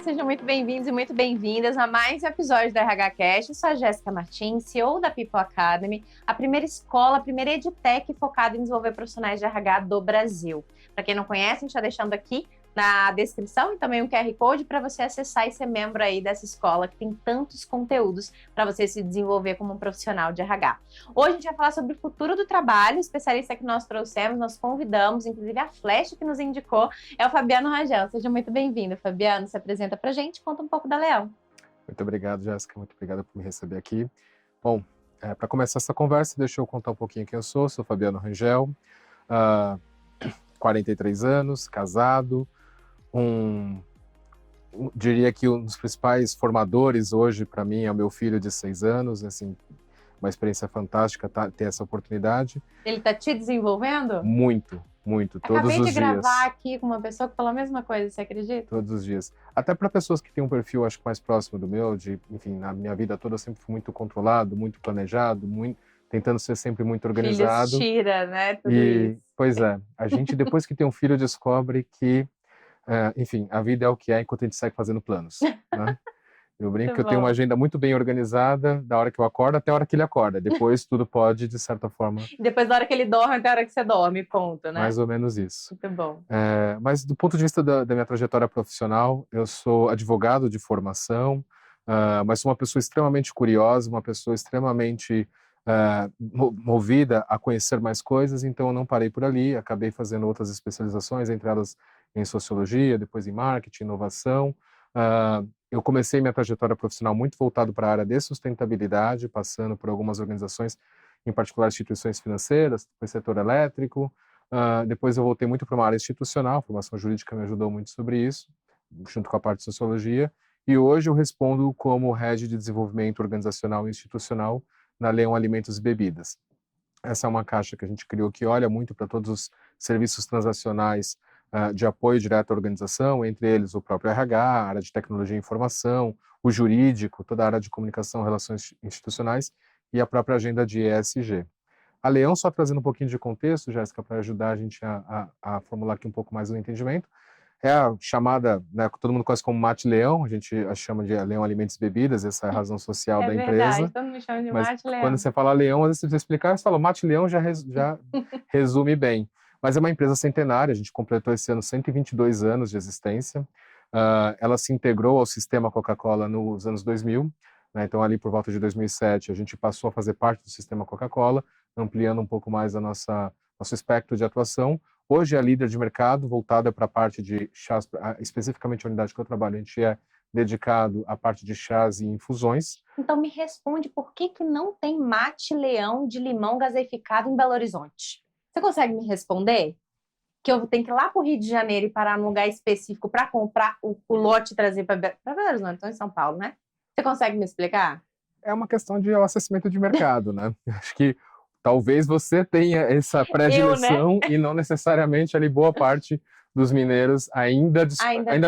sejam muito bem-vindos e muito bem-vindas a mais um episódio do RH Cast. Eu sou a Jéssica Martins, CEO da People Academy, a primeira escola, a primeira edtech focada em desenvolver profissionais de RH do Brasil. Para quem não conhece, a gente está deixando aqui na descrição e também um QR Code para você acessar e ser membro aí dessa escola que tem tantos conteúdos para você se desenvolver como um profissional de RH. Hoje a gente vai falar sobre o futuro do trabalho, o especialista que nós trouxemos, nós convidamos, inclusive a Flash que nos indicou, é o Fabiano Rangel. Seja muito bem-vindo, Fabiano. Se apresenta para a gente, conta um pouco da Leão. Muito obrigado, Jéssica. Muito obrigado por me receber aqui. Bom, para começar essa conversa, deixa eu contar um pouquinho quem eu sou. Sou Fabiano Rangel, 43 anos, casado, diria que um dos principais formadores hoje para mim é o meu filho de 6 anos, assim, uma experiência fantástica ter essa oportunidade. Ele está te desenvolvendo? Muito, muito, todos os dias. Acabei de gravar aqui com uma pessoa que falou a mesma coisa, você acredita? Todos os dias. Até para pessoas que têm um perfil, acho que mais próximo do meu, enfim, na minha vida toda eu sempre fui muito controlado, muito planejado, tentando ser sempre muito organizado. Filhos tira, né? Tudo isso. Pois é, a gente depois que tem um filho descobre que enfim, a vida é o que é enquanto a gente segue fazendo planos, né? Eu brinco que eu tenho uma agenda muito bem organizada, da hora que eu acordo até a hora que ele acorda. Depois tudo pode, de certa forma... Depois da hora que ele dorme até a hora que você dorme, ponto, né? Mais ou menos isso. Muito bom. Mas do ponto de vista da minha trajetória profissional, eu sou advogado de formação, mas sou uma pessoa extremamente curiosa, uma pessoa extremamente movida a conhecer mais coisas, então eu não parei por ali, acabei fazendo outras especializações, entre elas em sociologia, depois em marketing, inovação. Eu comecei minha trajetória profissional muito voltado para a área de sustentabilidade, passando por algumas organizações, em particular instituições financeiras, depois setor elétrico. Depois eu voltei muito para uma área institucional, a formação jurídica me ajudou muito sobre isso, junto com a parte de sociologia. E hoje eu respondo como Head de Desenvolvimento Organizacional e Institucional na Leão Alimentos e Bebidas. Essa é uma caixa que a gente criou que olha muito para todos os serviços transacionais de apoio direto à organização, entre eles o próprio RH, a área de tecnologia e informação, o jurídico, toda a área de comunicação, relações institucionais e a própria agenda de ESG. A Leão, só trazendo um pouquinho de contexto, Jéssica, para ajudar a gente a formular aqui um pouco mais o entendimento, é a chamada, né, que todo mundo conhece como Mate Leão, a gente a chama de Leão Alimentos e Bebidas, essa é a razão social da empresa. É verdade, todo mundo chama de mas Mate Leão. Quando você fala Leão, às vezes você precisa explicar, você fala Mate Leão, já resume bem. Mas é uma empresa centenária, a gente completou esse ano 122 anos de existência. Ela se integrou ao sistema Coca-Cola nos anos 2000, né, então ali por volta de 2007 a gente passou a fazer parte do sistema Coca-Cola, ampliando um pouco mais nosso espectro de atuação. Hoje é líder de mercado, voltada para a parte de chás, especificamente a unidade que eu trabalho, a gente é dedicado à parte de chás e infusões. Então me responde, por que não tem Mate Leão de limão gaseificado em Belo Horizonte? Você consegue me responder? Que eu tenho que ir lá para o Rio de Janeiro e parar num lugar específico para comprar o lote e trazer para Belo Horizonte, então em São Paulo, né? Você consegue me explicar? É uma questão de abastecimento de mercado, né? Acho que talvez você tenha essa predileção, né? E não necessariamente ali boa parte dos mineiros ainda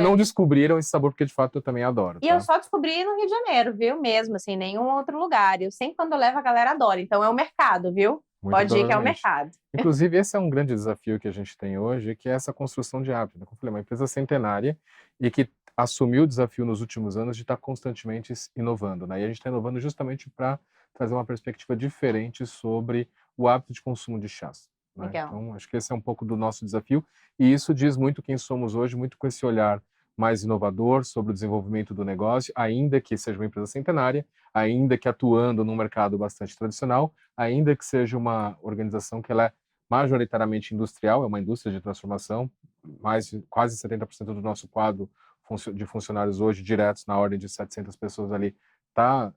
não descobriram esse sabor, porque de fato eu também adoro. E eu só descobri no Rio de Janeiro, viu? Mesmo, assim, nenhum outro lugar. Eu sempre, quando eu levo, a galera adora. Então é o mercado, viu? Muito Pode ir que é o mercado. Inclusive, esse é um grande desafio que a gente tem hoje, que é essa construção de hábito. Como eu falei, uma empresa centenária e que assumiu o desafio nos últimos anos de estar constantemente inovando, né? E a gente está inovando justamente para trazer uma perspectiva diferente sobre o hábito de consumo de chás. Né? Então, acho que esse é um pouco do nosso desafio, e isso diz muito quem somos hoje, muito com esse olhar mais inovador sobre o desenvolvimento do negócio, ainda que seja uma empresa centenária, ainda que atuando num mercado bastante tradicional, ainda que seja uma organização que ela é majoritariamente industrial, é uma indústria de transformação, quase 70% do nosso quadro de funcionários hoje diretos, na ordem de 700 pessoas ali, está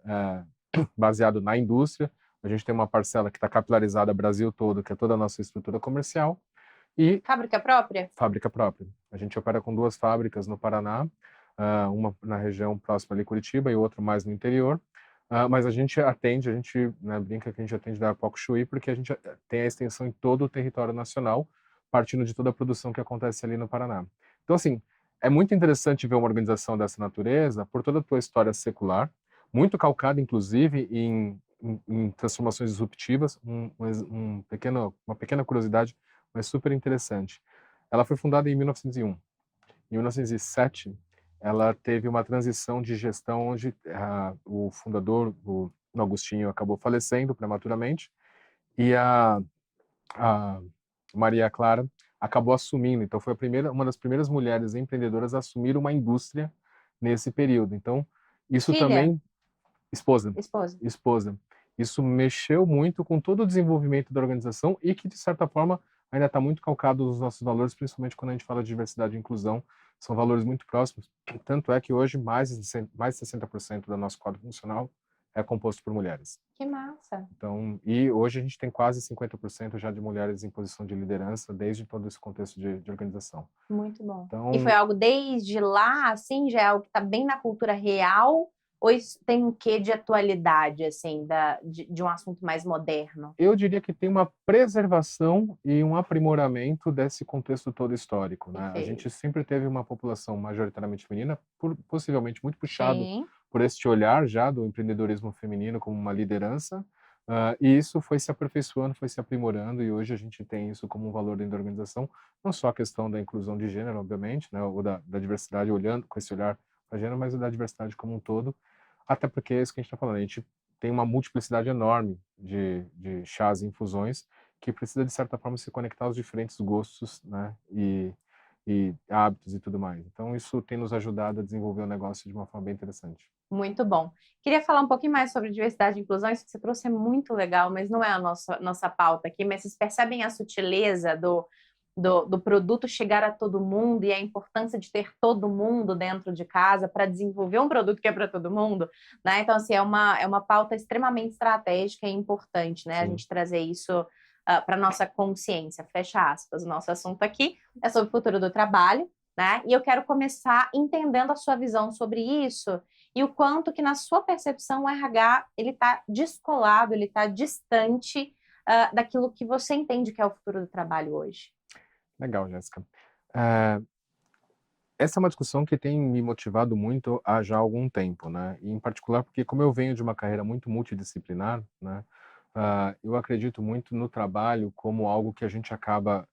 baseado na indústria. A gente tem uma parcela que está capilarizada Brasil todo, que é toda a nossa estrutura comercial. E fábrica própria? Fábrica própria. A gente opera com 2 fábricas no Paraná, uma na região próxima ali Curitiba e outra mais no interior. Mas a gente atende, né, brinca que a gente atende da Arapuca Chuí, porque a gente tem a extensão em todo o território nacional, partindo de toda a produção que acontece ali no Paraná. Então, assim, é muito interessante ver uma organização dessa natureza por toda a tua história secular, muito calcada, inclusive, em transformações disruptivas. Uma pequena curiosidade, mas super interessante. Ela foi fundada em 1901. Em 1907, ela teve uma transição de gestão onde o fundador, o Augustinho, acabou falecendo prematuramente e a Maria Clara acabou assumindo. Então, foi uma das primeiras mulheres empreendedoras a assumir uma indústria nesse período. Então, isso Filha, também, esposa, esposa. esposa, isso mexeu muito com todo o desenvolvimento da organização e que, de certa forma, ainda está muito calcado nos nossos valores, principalmente quando a gente fala de diversidade e inclusão, são valores muito próximos. Tanto é que hoje mais de 60% do nosso quadro funcional é composto por mulheres. Que massa. Então, e hoje a gente tem quase 50% já de mulheres em posição de liderança, desde todo esse contexto de organização. Muito bom. Então, E foi algo desde lá, assim, já é algo que está bem na cultura real? Ou isso tem um quê de atualidade, assim, de um assunto mais moderno? eu diria que tem uma preservação e um aprimoramento desse contexto todo histórico, né? A gente Perfeito. sempre teve uma população majoritariamente feminina, possivelmente muito puxado Sim, por este olhar já do empreendedorismo feminino como uma liderança, e isso foi se aperfeiçoando, foi se aprimorando, e hoje a gente tem isso como um valor dentro da organização, não só a questão da inclusão de gênero, obviamente, né, ou da diversidade, olhando com esse olhar para gênero, mas da diversidade como um todo, até porque é isso que a gente está falando, a gente tem uma multiplicidade enorme de chás e infusões que precisa, de certa forma, se conectar aos diferentes gostos, né, e hábitos e tudo mais. Então, isso tem nos ajudado a desenvolver o negócio de uma forma bem interessante. muito bom. Queria falar um pouquinho mais sobre diversidade e inclusão. Isso que você trouxe é muito legal, mas não é a nossa pauta aqui. Mas vocês percebem a sutileza do produto chegar a todo mundo e a importância de ter todo mundo dentro de casa para desenvolver um produto que é para todo mundo, né? Então, assim, é uma pauta extremamente estratégica e importante, né? A Sim. gente trazer isso para nossa consciência. Fecha aspas. O nosso assunto aqui é sobre o futuro do trabalho, né? E eu quero começar entendendo a sua visão sobre isso e o quanto que, na sua percepção, o RH ele está descolado, ele está distante daquilo que você entende que é o futuro do trabalho hoje. Legal, Jéssica. Eh, Essa é uma discussão que tem me motivado muito há já algum tempo, né? E em particular porque como eu venho de uma carreira muito multidisciplinar, né? Eu acredito muito no trabalho como algo que a gente acaba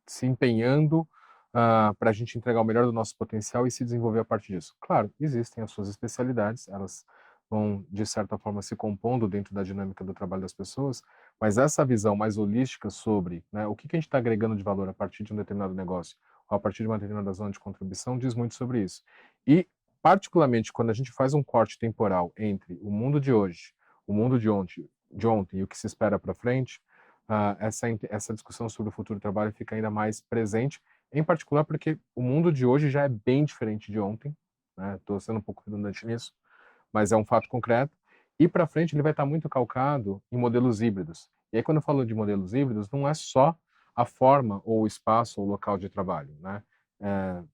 se empenhando para a gente entregar o melhor do nosso potencial e se desenvolver a partir disso. Claro, existem as suas especialidades, elas vão, de certa forma, se compondo dentro da dinâmica do trabalho das pessoas, mas essa visão mais holística sobre, né, o que que a gente está agregando de valor a partir de um determinado negócio, ou a partir de uma determinada zona de contribuição, diz muito sobre isso. E, particularmente, quando a gente faz um corte temporal entre o mundo de hoje, o mundo de ontem e o que se espera para frente, essa discussão sobre o futuro do trabalho fica ainda mais presente, em particular porque o mundo de hoje já é bem diferente de ontem, né? Estou sendo um pouco redundante nisso, mas é um fato concreto. E para frente ele vai estar muito calcado em modelos híbridos. E aí quando eu falo de modelos híbridos, não é só a forma ou o espaço ou o local de trabalho, né?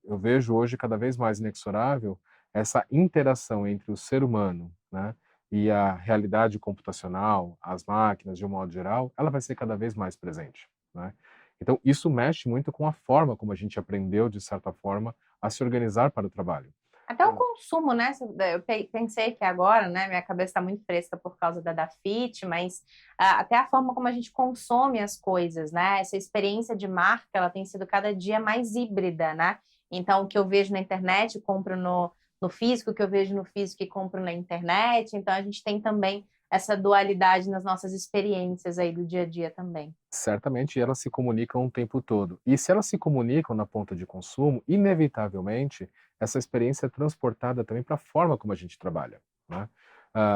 Eu vejo hoje cada vez mais inexorável essa interação entre o ser humano, né, e a realidade computacional, as máquinas de um modo geral, ela vai ser cada vez mais presente, né? Então isso mexe muito com a forma como a gente aprendeu, de certa forma, a se organizar para o trabalho. Até o consumo, né? Eu pensei que agora, né? Minha cabeça está muito fresca por causa da Dafit, mas até a forma como a gente consome as coisas, né? Essa experiência de marca, ela tem sido cada dia mais híbrida, né? Então, o que eu vejo na internet, eu compro no físico, o que eu vejo no físico e compro na internet. Então, a gente tem também essa dualidade nas nossas experiências aí do dia a dia também. Certamente elas se comunicam o tempo todo. E se elas se comunicam na ponta de consumo, inevitavelmente essa experiência é transportada também para a forma como a gente trabalha, né?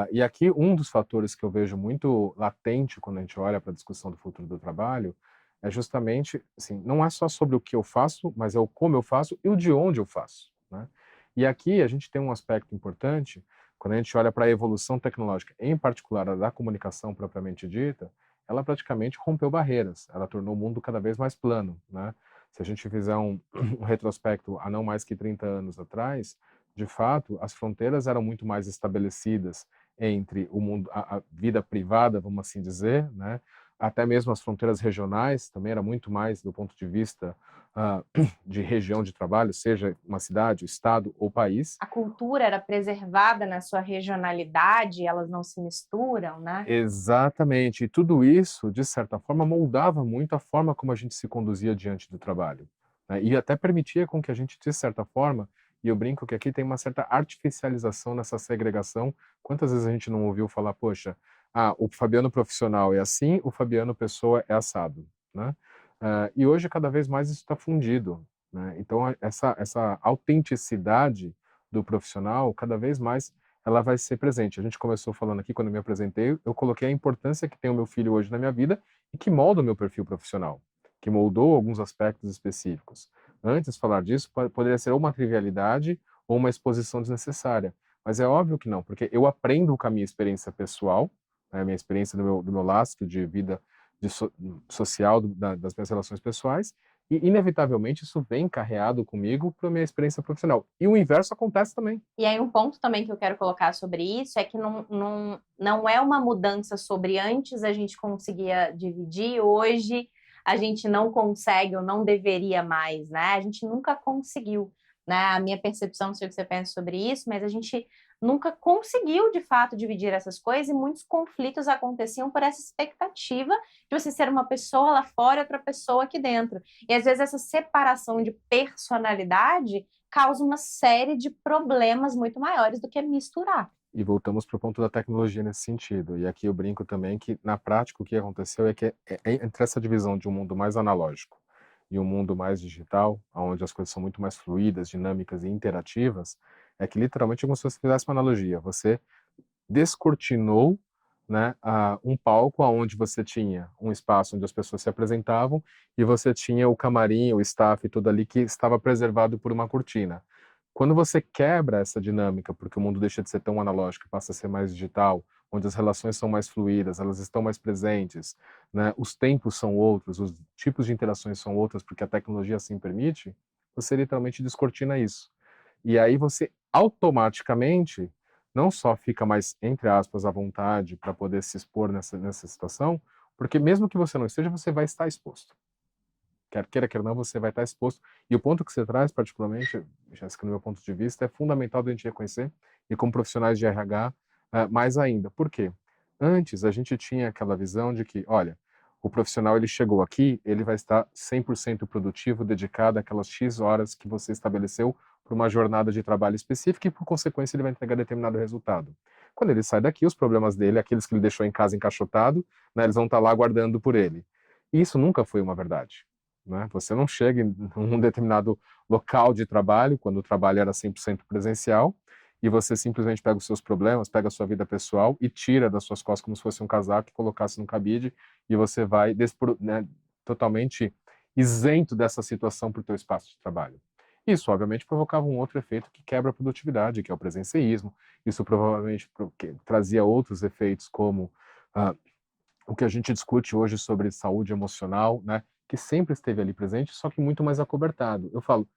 E aqui um dos fatores que eu vejo muito latente quando a gente olha para a discussão do futuro do trabalho é justamente, assim, não é só sobre o que eu faço, mas é o como eu faço e o de onde eu faço, né? E aqui a gente tem um aspecto importante, quando a gente olha para a evolução tecnológica, em particular a da comunicação propriamente dita, ela praticamente rompeu barreiras, ela tornou o mundo cada vez mais plano, né? Se a gente fizer um retrospecto a não mais que 30 anos atrás, de fato, as fronteiras eram muito mais estabelecidas entre o mundo, a vida privada, vamos assim dizer, né? Até mesmo as fronteiras regionais também era muito mais do ponto de vista ah, de região de trabalho, seja uma cidade, estado ou país. A cultura era preservada na sua regionalidade, elas não se misturam, né? Exatamente. E tudo isso, de certa forma, moldava muito a forma como a gente se conduzia diante do trabalho, né? E até permitia com que a gente, de certa forma, E eu brinco que aqui tem uma certa artificialização nessa segregação. Quantas vezes a gente não ouviu falar, poxa, o Fabiano profissional é assim, o Fabiano pessoa é assado, né? E hoje cada vez mais isso está fundido, né? Então essa autenticidade do profissional, cada vez mais ela vai ser presente. A gente começou falando aqui, quando eu me apresentei, eu coloquei a importância que tem o meu filho hoje na minha vida e que molda o meu perfil profissional, que moldou alguns aspectos específicos. Antes, falar disso poderia ser ou uma trivialidade ou uma exposição desnecessária. Mas é óbvio que não, porque eu aprendo com a minha experiência pessoal, né, a minha experiência do meu lastro de vida de social, das minhas relações pessoais, e inevitavelmente isso vem carreado comigo para a minha experiência profissional. E o inverso acontece também. E aí um ponto também que eu quero colocar sobre isso é que não é uma mudança sobre antes a gente conseguia dividir, hoje a gente não consegue ou não deveria mais, né? A gente nunca conseguiu, né? A minha percepção, não sei o que você pensa sobre isso, mas a gente nunca conseguiu de fato dividir essas coisas e muitos conflitos aconteciam por essa expectativa de você ser uma pessoa lá fora e outra pessoa aqui dentro. E às vezes essa separação de personalidade causa uma série de problemas muito maiores do que misturar. E voltamos para o ponto da tecnologia nesse sentido. E aqui eu brinco também que, na prática, o que aconteceu é que entre essa divisão de um mundo mais analógico e um mundo mais digital, onde as coisas são muito mais fluídas, dinâmicas e interativas, é que literalmente é como se você fizesse uma analogia. Você descortinou, né, um palco onde você tinha um espaço onde as pessoas se apresentavam e você tinha o camarim, o staff e tudo ali que estava preservado por uma cortina. Quando você quebra essa dinâmica, porque o mundo deixa de ser tão analógico e passa a ser mais digital, onde as relações são mais fluídas, elas estão mais presentes, né, os tempos são outros, os tipos de interações são outros, porque a tecnologia assim permite, você literalmente descortina isso. E aí você automaticamente não só fica mais, entre aspas, à vontade para poder se expor nessa situação, porque mesmo que você não esteja, você vai estar exposto. Quer queira, quer não, você vai estar exposto. E o ponto que você traz, particularmente, Jéssica, no meu ponto de vista, é fundamental a gente reconhecer, e como profissionais de RH, mais ainda. Por quê? Antes, a gente tinha aquela visão de que, olha, o profissional ele chegou aqui, ele vai estar 100% produtivo, dedicado àquelas X horas que você estabeleceu para uma jornada de trabalho específica e, por consequência, ele vai entregar determinado resultado. Quando ele sai daqui, os problemas dele, aqueles que ele deixou em casa encaixotado, né, eles vão estar lá aguardando por ele. E isso nunca foi uma verdade. Né? Você não chega em um determinado local de trabalho, quando o trabalho era 100% presencial, e você simplesmente pega os seus problemas, pega a sua vida pessoal e tira das suas costas como se fosse um casaco e colocasse no cabide, e você vai né, totalmente isento dessa situação para o teu espaço de trabalho. Isso, obviamente, provocava um outro efeito que quebra a produtividade, que é o presenceísmo. Isso provavelmente trazia outros efeitos, como o que a gente discute hoje sobre saúde emocional, né? Que sempre esteve ali presente, só que muito mais acobertado. Eu falo,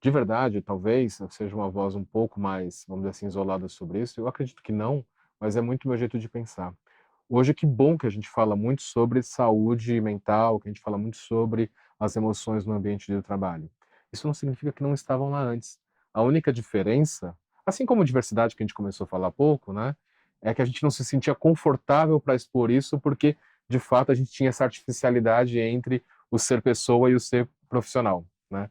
de verdade, talvez eu seja uma voz um pouco mais, vamos dizer assim, isolada sobre isso. Eu acredito que não, mas é muito meu jeito de pensar. Hoje, que bom que a gente fala muito sobre saúde mental, que a gente fala muito sobre as emoções no ambiente de trabalho. Isso não significa que não estavam lá antes. A única diferença, assim como diversidade que a gente começou a falar há pouco, né, é que a gente não se sentia confortável para expor isso, porque de fato a gente tinha essa artificialidade entre o ser pessoa e o ser profissional, né?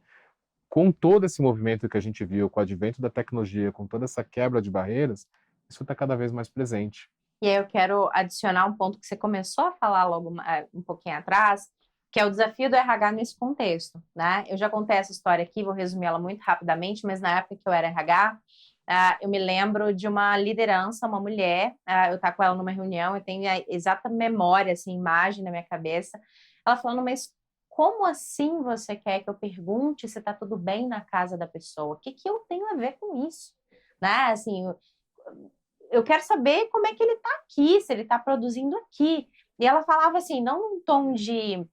Com todo esse movimento que a gente viu, com o advento da tecnologia, com toda essa quebra de barreiras, isso está cada vez mais presente. E aí eu quero adicionar um ponto que você começou a falar logo um pouquinho atrás, que é o desafio do RH nesse contexto, né? Eu já contei essa história aqui, vou resumir ela muito rapidamente, mas na época que eu era RH, eu me lembro de uma liderança, uma mulher, eu estava com ela numa reunião, eu tenho a exata memória, assim, imagem na minha cabeça, ela falando, mas como assim você quer que eu pergunte se está tudo bem na casa da pessoa? O que que eu tenho a ver com isso? Né? Assim, eu quero saber como é que ele está aqui, se ele está produzindo aqui. E ela falava assim, não num tom de,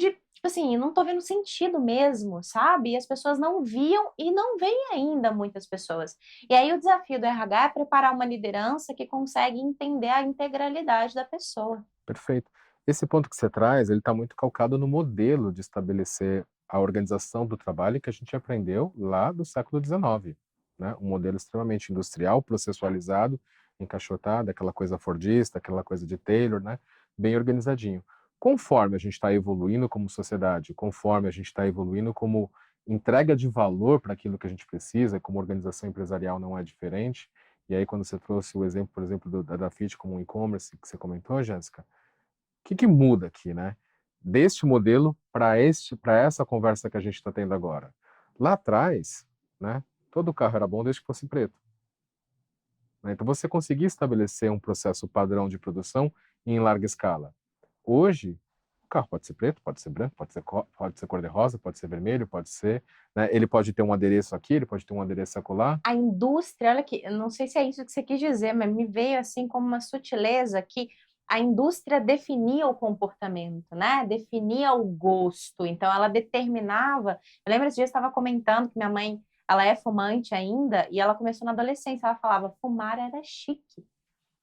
tipo assim, não tô vendo sentido mesmo, sabe? E as pessoas não viam e não veem ainda muitas pessoas. E aí o desafio do RH é preparar uma liderança que consegue entender a integralidade da pessoa. Perfeito. Esse ponto que você traz, ele está muito calcado no modelo de estabelecer a organização do trabalho que a gente aprendeu lá do século XIX, né? Um modelo extremamente industrial, processualizado, encaixotado, aquela coisa fordista, aquela coisa de Taylor, né? Bem organizadinho. Conforme a gente está evoluindo como sociedade, conforme a gente está evoluindo como entrega de valor para aquilo que a gente precisa, como organização empresarial não é diferente. E aí, quando você trouxe o exemplo, por exemplo, da Fit como um e-commerce, que você comentou, Jéssica, o que muda aqui, né? Deste modelo para essa conversa que a gente está tendo agora. Lá atrás, né, todo carro era bom desde que fosse preto. Né? Então, você conseguia estabelecer um processo padrão de produção em larga escala. Hoje, o carro pode ser preto, pode ser branco, pode ser cor-de-rosa, pode ser vermelho, pode ser... Né? Ele pode ter um adereço aqui, ele pode ter um adereço acolá. A indústria, olha aqui, eu não sei se é isso que você quis dizer, mas me veio assim como uma sutileza que a indústria definia o comportamento, né? Definia o gosto. Então, ela determinava. Eu lembro esse dia eu estava comentando que minha mãe, ela é fumante ainda, e ela começou na adolescência. Ela falava, fumar era chique,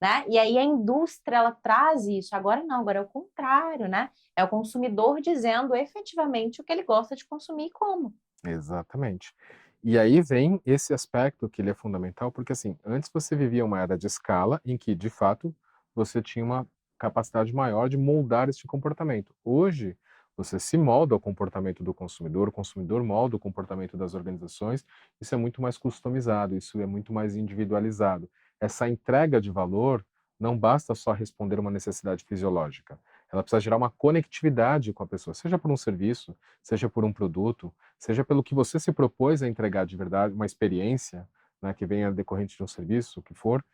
né? E aí a indústria, ela traz isso. Agora não, agora é o contrário, né? É o consumidor dizendo efetivamente o que ele gosta de consumir e como. Exatamente. E aí vem esse aspecto que ele é fundamental, porque assim, antes você vivia uma era de escala em que, de fato, você tinha uma capacidade maior de moldar este comportamento. Hoje, você se molda ao comportamento do consumidor, o consumidor molda o comportamento das organizações, isso é muito mais customizado, isso é muito mais individualizado. Essa entrega de valor não basta só responder uma necessidade fisiológica, ela precisa gerar uma conectividade com a pessoa, seja por um serviço, seja por um produto, seja pelo que você se propôs a entregar de verdade, uma experiência, né, que venha decorrente de um serviço, o que for.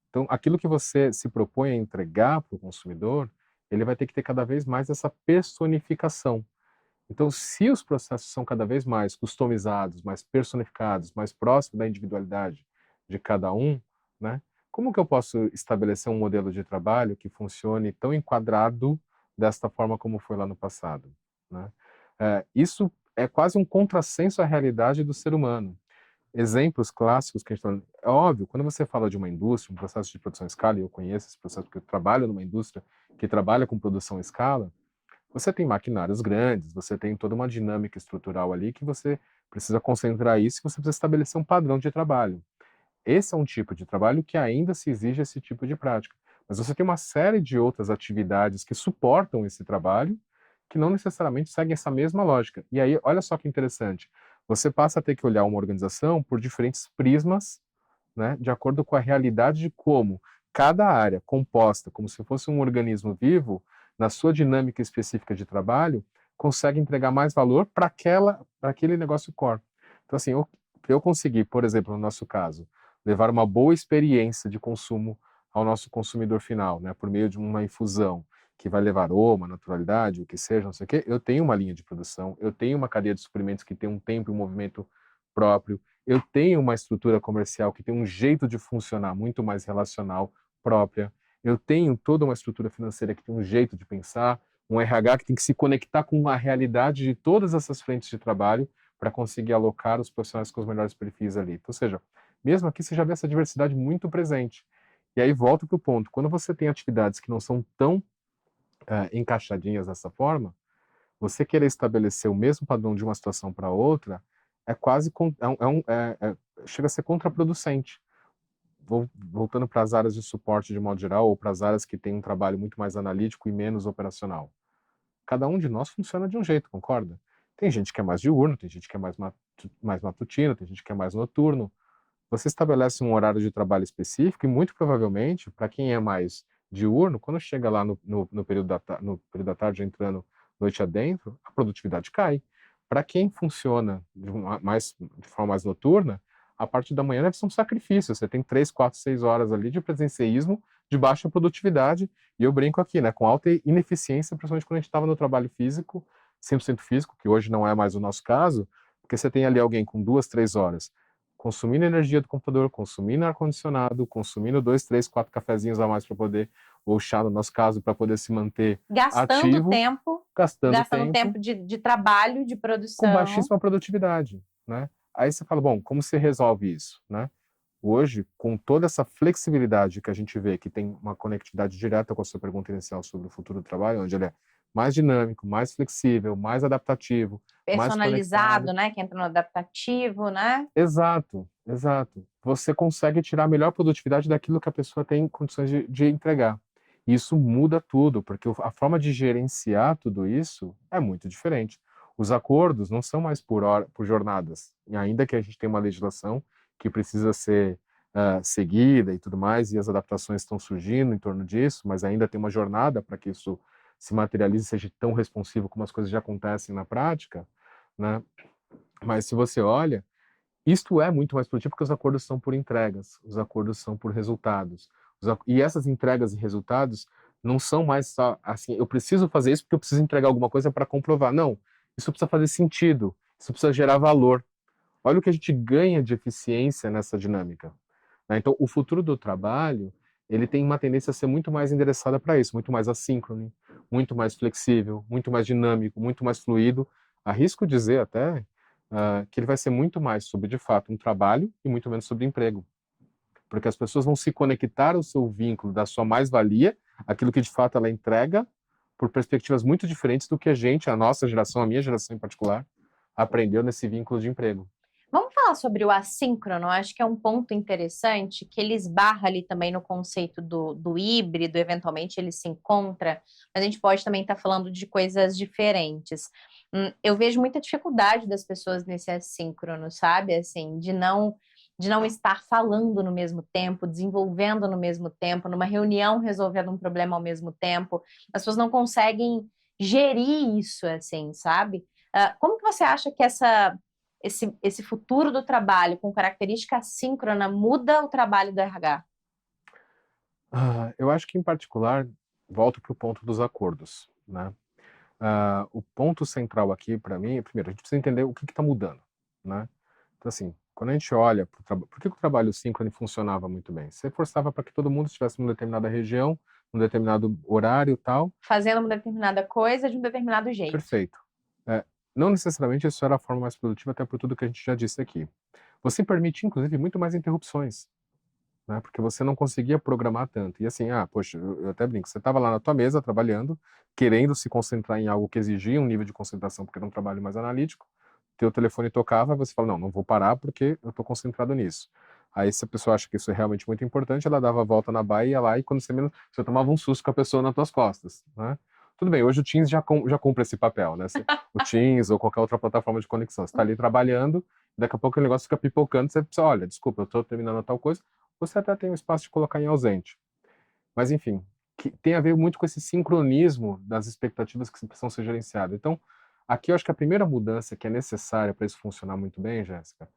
Então, aquilo que você se propõe a entregar para o consumidor, ele vai ter que ter cada vez mais essa personificação. Então, se os processos são cada vez mais customizados, mais personificados, mais próximos da individualidade de cada um, né, como que eu posso estabelecer um modelo de trabalho que funcione tão enquadrado desta forma como foi lá no passado, né? Isso é quase um contrassenso à realidade do ser humano. Exemplos clássicos que a gente está... É óbvio, quando você fala de uma indústria, um processo de produção em escala, e eu conheço esse processo porque eu trabalho numa indústria que trabalha com produção em escala, você tem maquinários grandes, você tem toda uma dinâmica estrutural ali que você precisa concentrar isso e você precisa estabelecer um padrão de trabalho. Esse é um tipo de trabalho que ainda se exige esse tipo de prática. Mas você tem uma série de outras atividades que suportam esse trabalho, que não necessariamente seguem essa mesma lógica. E aí, olha só que interessante, você passa a ter que olhar uma organização por diferentes prismas, né, de acordo com a realidade de como cada área composta, como se fosse um organismo vivo, na sua dinâmica específica de trabalho, consegue entregar mais valor para aquele negócio core. Então, assim, para eu conseguir, por exemplo, no nosso caso, levar uma boa experiência de consumo ao nosso consumidor final, né, por meio de uma infusão que vai levar aroma, naturalidade, o que seja, não sei o quê, eu tenho uma linha de produção, eu tenho uma cadeia de suprimentos que tem um tempo e um movimento próprio, eu tenho uma estrutura comercial que tem um jeito de funcionar muito mais relacional própria, eu tenho toda uma estrutura financeira que tem um jeito de pensar, um RH que tem que se conectar com a realidade de todas essas frentes de trabalho para conseguir alocar os profissionais com os melhores perfis ali. Então, ou seja, mesmo aqui você já vê essa diversidade muito presente. E aí volta para o ponto, quando você tem atividades que não são tão encaixadinhas dessa forma, você querer estabelecer o mesmo padrão de uma situação para outra é quase chega a ser contraproducente. Voltando para as áreas de suporte de modo geral ou para as áreas que têm um trabalho muito mais analítico e menos operacional. Cada um de nós funciona de um jeito, concorda? Tem gente que é mais diurno, tem gente que é mais matutino, tem gente que é mais noturno. Você estabelece um horário de trabalho específico e muito provavelmente, para quem é mais diurno, quando chega lá no período da tarde, entrando noite adentro, a produtividade cai. Para quem funciona de forma mais noturna, a parte da manhã deve ser um sacrifício. Você tem 3, 4, 6 horas ali de presenceísmo, de baixa produtividade, e eu brinco aqui, né, com alta ineficiência, principalmente quando a gente estava no trabalho físico, 100% físico, que hoje não é mais o nosso caso, porque você tem ali alguém com 2, 3 horas consumindo energia do computador, consumindo ar-condicionado, consumindo 2, 3, 4 cafezinhos a mais para poder, ou chá no nosso caso, para poder se manter ativo, gastando tempo de trabalho, de produção. Com baixíssima produtividade, né? Aí você fala, bom, como se resolve isso, né? Hoje, com toda essa flexibilidade que a gente vê, que tem uma conectividade direta com a sua pergunta inicial sobre o futuro do trabalho, onde ele é mais dinâmico, mais flexível, mais adaptativo, personalizado, né? Que entra no adaptativo, né? Exato, exato. Você consegue tirar a melhor produtividade daquilo que a pessoa tem condições de entregar. E isso muda tudo, porque a forma de gerenciar tudo isso é muito diferente. Os acordos não são mais por hora, por jornadas, e ainda que a gente tenha uma legislação que precisa ser seguida e tudo mais, e as adaptações estão surgindo em torno disso, mas ainda tem uma jornada para que isso se materialize e seja tão responsivo como as coisas já acontecem na prática, né? Mas se você olha, isto é muito mais produtivo porque os acordos são por entregas, os acordos são por resultados. E essas entregas e resultados não são mais só assim, eu preciso fazer isso porque eu preciso entregar alguma coisa para comprovar. Não, isso precisa fazer sentido, isso precisa gerar valor. Olha o que a gente ganha de eficiência nessa dinâmica, né? Então, o futuro do trabalho, ele tem uma tendência a ser muito mais endereçada para isso, muito mais assíncrono, muito mais flexível, muito mais dinâmico, muito mais fluido. Arrisco dizer até que ele vai ser muito mais sobre, de fato, um trabalho e muito menos sobre emprego. Porque as pessoas vão se conectar ao seu vínculo, da sua mais-valia, aquilo que de fato ela entrega, por perspectivas muito diferentes do que a nossa geração, a minha geração em particular, aprendeu nesse vínculo de emprego. Vamos falar sobre o assíncrono, acho que é um ponto interessante, que ele esbarra ali também no conceito do híbrido, eventualmente ele se encontra, mas a gente pode também estar falando de coisas diferentes. Eu vejo muita dificuldade das pessoas nesse assíncrono, sabe? Assim, de não estar falando no mesmo tempo, desenvolvendo no mesmo tempo, numa reunião resolvendo um problema ao mesmo tempo. As pessoas não conseguem gerir isso, assim, sabe? Como que você acha que esse futuro do trabalho com característica assíncrona muda o trabalho do RH? Eu acho que, em particular, volto para o ponto dos acordos, né? O ponto central aqui, para mim, primeiro, a gente precisa entender o que está mudando, né? Então, assim, quando a gente olha para o trabalho, por que o trabalho síncrono funcionava muito bem? Você forçava para que todo mundo estivesse numa determinada região, num determinado horário e tal. Fazendo uma determinada coisa de um determinado jeito. Perfeito. Não necessariamente isso era a forma mais produtiva, até por tudo que a gente já disse aqui. Você permite, inclusive, muito mais interrupções, né? Porque você não conseguia programar tanto. E assim, poxa, eu até brinco, você estava lá na tua mesa trabalhando, querendo se concentrar em algo que exigia um nível de concentração, porque era um trabalho mais analítico, teu telefone tocava, você fala, não vou parar porque eu estou concentrado nisso. Aí se a pessoa acha que isso é realmente muito importante, ela dava a volta na baia e ia lá, e quando você tomava um susto com a pessoa nas tuas costas, né? Tudo bem, hoje o Teams já cumpre esse papel, né? O Teams ou qualquer outra plataforma de conexão. Você está ali trabalhando, daqui a pouco o negócio fica pipocando, você precisa, olha, desculpa, eu estou terminando tal coisa, você até tem o espaço de colocar em ausente. Mas, enfim, que tem a ver muito com esse sincronismo das expectativas que precisam ser gerenciadas. Então, aqui eu acho que a primeira mudança que é necessária para isso funcionar muito bem, Jéssica,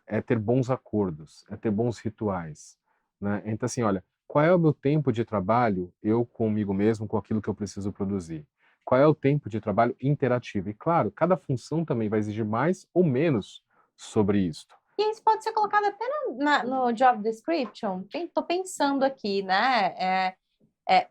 é ter bons acordos, é ter bons rituais, né? Então, assim, olha, qual é o meu tempo de trabalho, eu comigo mesmo, com aquilo que eu preciso produzir? Qual é o tempo de trabalho interativo? E, claro, cada função também vai exigir mais ou menos sobre isto. E isso pode ser colocado até no job description. Estou pensando aqui, né?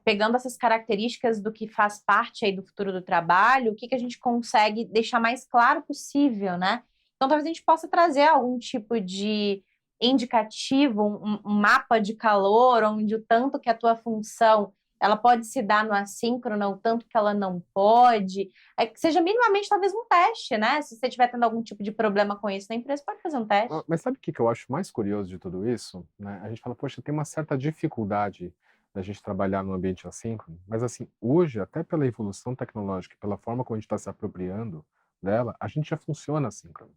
Pegando essas características do que faz parte aí do futuro do trabalho, o que a gente consegue deixar mais claro possível, né? Então, talvez a gente possa trazer algum tipo de indicativo, um mapa de calor, onde o tanto que a tua função ela pode se dar no assíncrono, o tanto que ela não pode, que seja minimamente talvez um teste, né? Se você estiver tendo algum tipo de problema com isso na empresa, pode fazer um teste. Mas sabe o que eu acho mais curioso de tudo isso? Né? A gente fala, poxa, tem uma certa dificuldade da gente trabalhar no ambiente assíncrono, mas assim, hoje, até pela evolução tecnológica, pela forma como a gente está se apropriando dela, a gente já funciona assíncrono.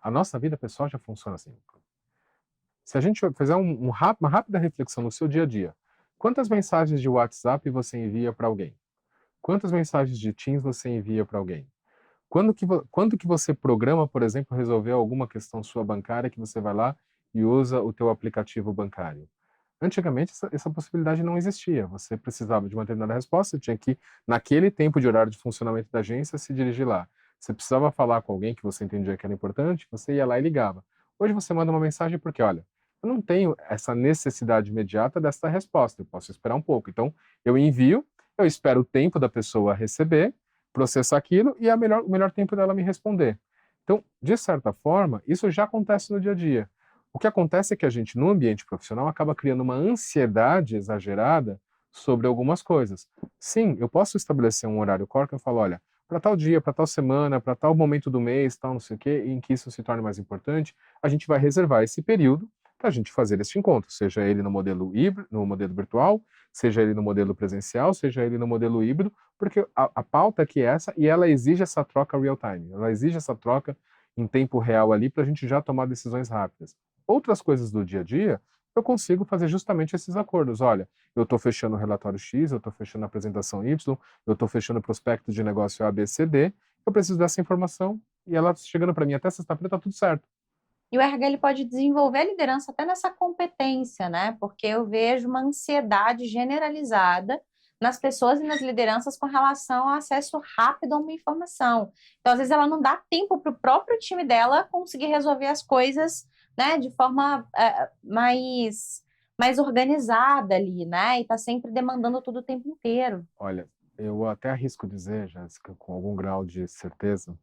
A nossa vida pessoal já funciona assíncrono. Se a gente fizer uma rápida reflexão no seu dia a dia, quantas mensagens de WhatsApp você envia para alguém? Quantas mensagens de Teams você envia para alguém? Quando que você programa, por exemplo, resolver alguma questão sua bancária que você vai lá e usa o teu aplicativo bancário? Antigamente, essa possibilidade não existia. Você precisava de uma determinada resposta, você tinha que, naquele tempo de horário de funcionamento da agência, se dirigir lá. Você precisava falar com alguém que você entendia que era importante, você ia lá e ligava. Hoje você manda uma mensagem porque, olha, eu não tenho essa necessidade imediata dessa resposta, eu posso esperar um pouco. Então, eu envio, eu espero o tempo da pessoa receber, processar aquilo e o melhor tempo dela me responder. Então, de certa forma, isso já acontece no dia a dia. O que acontece é que a gente, no ambiente profissional, acaba criando uma ansiedade exagerada sobre algumas coisas. Sim, eu posso estabelecer um horário core que eu falo, olha, para tal dia, para tal semana, para tal momento do mês, tal não sei o quê, em que isso se torne mais importante, a gente vai reservar esse período para a gente fazer esse encontro, seja ele no modelo híbrido, no modelo virtual, seja ele no modelo presencial, seja ele no modelo híbrido, porque a pauta aqui é essa e ela exige essa troca real time, ela exige essa troca em tempo real ali para a gente já tomar decisões rápidas. Outras coisas do dia a dia, eu consigo fazer justamente esses acordos. Olha, eu estou fechando o relatório X, eu estou fechando a apresentação Y, eu estou fechando o prospecto de negócio ABCD, eu preciso dessa informação e ela chegando para mim até sexta-feira está tudo certo. E o RH ele pode desenvolver a liderança até nessa competência, né? Porque eu vejo uma ansiedade generalizada nas pessoas e nas lideranças com relação ao acesso rápido a uma informação. Então, às vezes, ela não dá tempo para o próprio time dela conseguir resolver as coisas, né, de forma mais organizada ali, né? E está sempre demandando tudo o tempo inteiro. Olha, eu até arrisco dizer, Jéssica, com algum grau de certeza,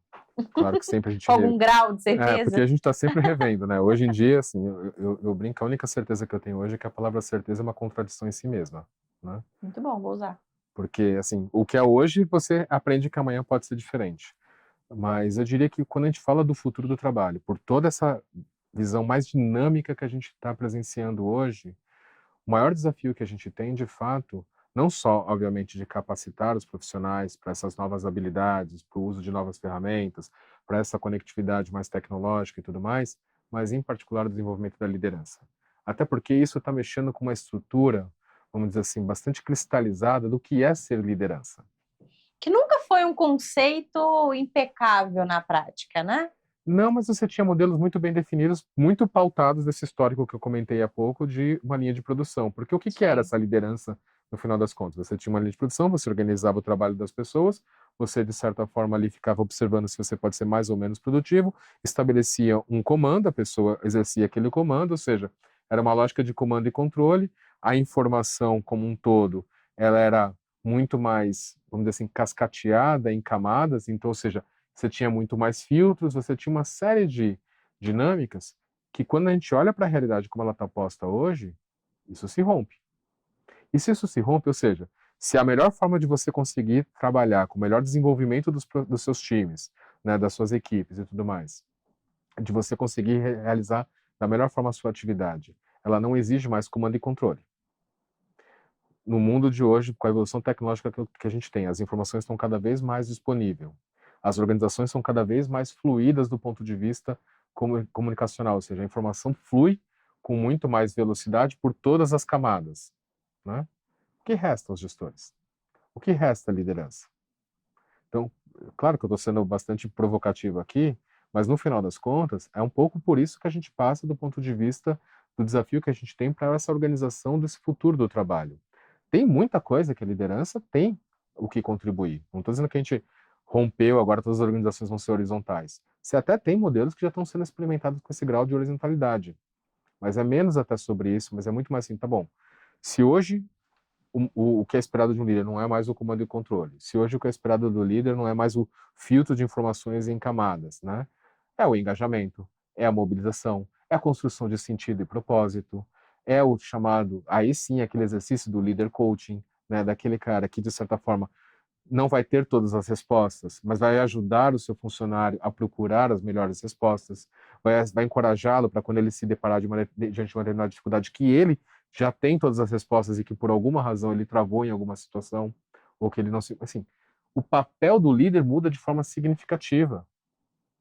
claro que sempre a gente... Com algum grau de porque certeza. a gente está sempre revendo, né? Hoje em dia, assim, eu brinco, a única certeza que eu tenho hoje é que a palavra certeza é uma contradição em si mesma, né? Muito bom, vou usar. Porque, assim, o que é hoje, você aprende que amanhã pode ser diferente. Mas eu diria que quando a gente fala do futuro do trabalho, por toda essa visão mais dinâmica que a gente está presenciando hoje, o maior desafio que a gente tem, de fato, não só, obviamente, de capacitar os profissionais para essas novas habilidades, para o uso de novas ferramentas, para essa conectividade mais tecnológica e tudo mais, mas, em particular, o desenvolvimento da liderança. Até porque isso está mexendo com uma estrutura, vamos dizer assim, bastante cristalizada do que é ser liderança. Que nunca foi um conceito impecável na prática, né? Não, mas você tinha modelos muito bem definidos, muito pautados desse histórico que eu comentei há pouco de uma linha de produção. Porque o que era essa liderança no final das contas? Você tinha uma linha de produção, você organizava o trabalho das pessoas, você de certa forma ali ficava observando se você pode ser mais ou menos produtivo, estabelecia um comando, a pessoa exercia aquele comando, ou seja, era uma lógica de comando e controle, a informação como um todo, ela era muito mais, vamos dizer assim, cascateada em camadas, então, ou seja, você tinha muito mais filtros, você tinha uma série de dinâmicas que quando a gente olha para a realidade como ela está posta hoje, isso se rompe. E se isso se rompe, ou seja, se a melhor forma de você conseguir trabalhar com o melhor desenvolvimento dos seus times, né, das suas equipes e tudo mais, de você conseguir realizar da melhor forma a sua atividade, ela não exige mais comando e controle. No mundo de hoje, com a evolução tecnológica que a gente tem, as informações estão cada vez mais disponíveis. As organizações são cada vez mais fluídas do ponto de vista comunicacional, ou seja, a informação flui com muito mais velocidade por todas as camadas, né? O que resta aos gestores? O que resta à liderança? Então, claro que eu estou sendo bastante provocativo aqui, mas no final das contas, é um pouco por isso que a gente passa do ponto de vista do desafio que a gente tem para essa organização desse futuro do trabalho. Tem muita coisa que a liderança tem o que contribuir. Não estou dizendo que a gente rompeu, agora todas as organizações vão ser horizontais. Você até tem modelos que já estão sendo experimentados com esse grau de horizontalidade. Mas é menos até sobre isso, mas é muito mais assim, tá bom. Se hoje o que é esperado de um líder não é mais o comando e controle, se hoje o que é esperado do líder não é mais o filtro de informações em camadas, né? É o engajamento, é a mobilização, é a construção de sentido e propósito, é o chamado, aí sim, aquele exercício do líder coaching, né? Daquele cara que, de certa forma, não vai ter todas as respostas, mas vai ajudar o seu funcionário a procurar as melhores respostas, vai encorajá-lo para quando ele se deparar diante de uma determinada dificuldade, que ele já tem todas as respostas e que por alguma razão ele travou em alguma situação, ou que ele não se... Assim, o papel do líder muda de forma significativa,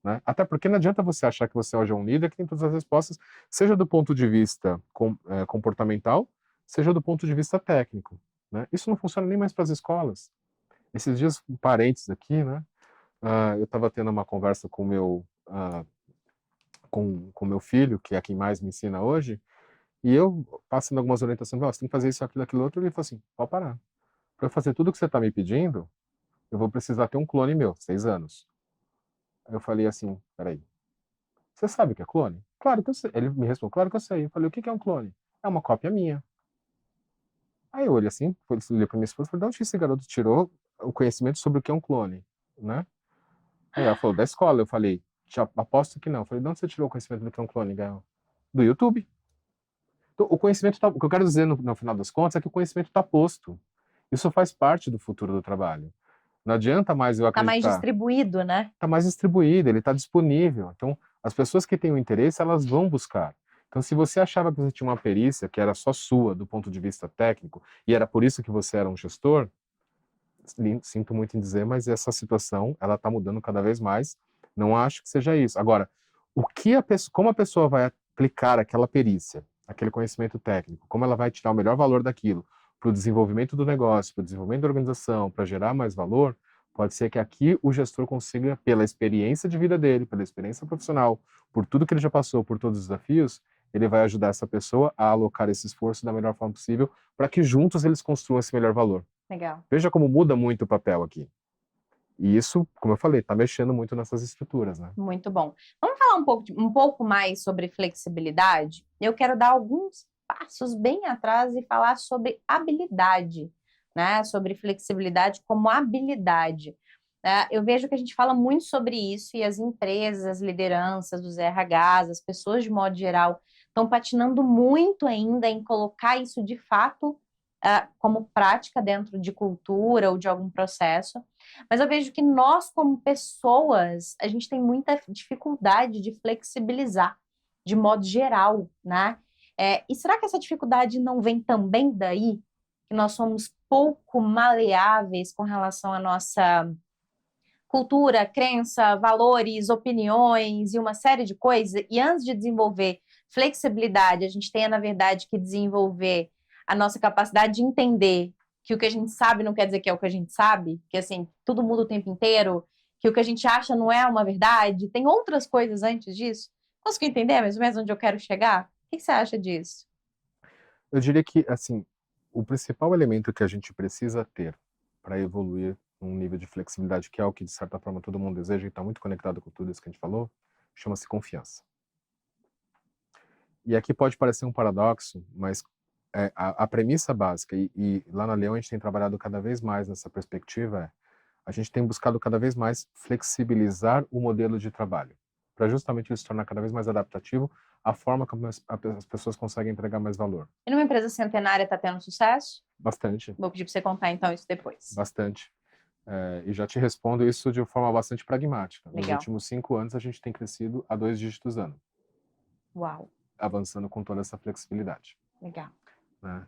né? Até porque não adianta você achar que você hoje é um líder que tem todas as respostas, seja do ponto de vista comportamental, seja do ponto de vista técnico, né? Isso não funciona nem mais para as escolas. Esses dias, parentes aqui, né? Eu estava tendo uma conversa com meu filho, que é quem mais me ensina hoje, e eu passando algumas orientações, você tem que fazer isso, aquilo, outro, e ele falou assim, pode parar. Para eu fazer tudo o que você está me pedindo, eu vou precisar ter um clone meu, 6 anos. Aí eu falei assim, peraí, você sabe o que é clone? Claro que eu sei. Ele me respondeu, claro que eu sei. Eu falei, o que é um clone? É uma cópia minha. Aí eu olhei assim, olhei para minha esposa e falei, de onde esse garoto tirou o conhecimento sobre o que é um clone, né? Aí ela falou, da escola. Eu falei, já aposto que não. Eu falei, de onde você tirou o conhecimento do que é um clone, Gael? Do YouTube. Então, o conhecimento o que eu quero dizer no final das contas é que o conhecimento está posto. Isso faz parte do futuro do trabalho. Não adianta mais eu acreditar. Está mais distribuído, né? Está mais distribuído, ele está disponível. Então, as pessoas que têm o interesse, elas vão buscar. Então, se você achava que você tinha uma perícia que era só sua, do ponto de vista técnico, e era por isso que você era um gestor, sinto muito em dizer, mas essa situação, ela está mudando cada vez mais. Não acho que seja isso. Agora, como a pessoa vai aplicar aquela perícia, aquele conhecimento técnico, como ela vai tirar o melhor valor daquilo para o desenvolvimento do negócio, para o desenvolvimento da organização, para gerar mais valor, pode ser que aqui o gestor consiga, pela experiência de vida dele, pela experiência profissional, por tudo que ele já passou, por todos os desafios, ele vai ajudar essa pessoa a alocar esse esforço da melhor forma possível para que juntos eles construam esse melhor valor. Legal. Veja como muda muito o papel aqui. E isso, como eu falei, está mexendo muito nessas estruturas, né? Muito bom. Vamos falar um pouco mais sobre flexibilidade? Eu quero dar alguns passos bem atrás e falar sobre habilidade, né? Sobre flexibilidade como habilidade. Eu vejo que a gente fala muito sobre isso e as empresas, as lideranças, os RHs, as pessoas de modo geral, estão patinando muito ainda em colocar isso de fato como prática dentro de cultura ou de algum processo. Mas eu vejo que nós, como pessoas, a gente tem muita dificuldade de flexibilizar, de modo geral, né? E será que essa dificuldade não vem também daí? Que nós somos pouco maleáveis com relação à nossa cultura, crença, valores, opiniões e uma série de coisas. E antes de desenvolver flexibilidade, a gente tem, na verdade, que desenvolver a nossa capacidade de entender que o que a gente sabe não quer dizer que é o que a gente sabe, que assim, tudo muda o tempo inteiro, que o que a gente acha não é uma verdade, tem outras coisas antes disso. Conseguiu entender mais ou menos onde eu quero chegar? O que você acha disso? Eu diria que, assim, o principal elemento que a gente precisa ter para evoluir num nível de flexibilidade, que é o que, de certa forma, todo mundo deseja e está muito conectado com tudo isso que a gente falou, chama-se confiança. E aqui pode parecer um paradoxo, mas a premissa básica, e lá na Leão a gente tem trabalhado cada vez mais nessa perspectiva, a gente tem buscado cada vez mais flexibilizar o modelo de trabalho, para justamente ele se tornar cada vez mais adaptativo à forma como as pessoas conseguem entregar mais valor. E numa empresa centenária está tendo sucesso? Bastante. Vou pedir para você contar então isso depois. Bastante. E já te respondo isso de forma bastante pragmática. Legal. Nos últimos 5 anos a gente tem crescido a 2 dígitos ano. Uau. Avançando com toda essa flexibilidade. Legal. Né?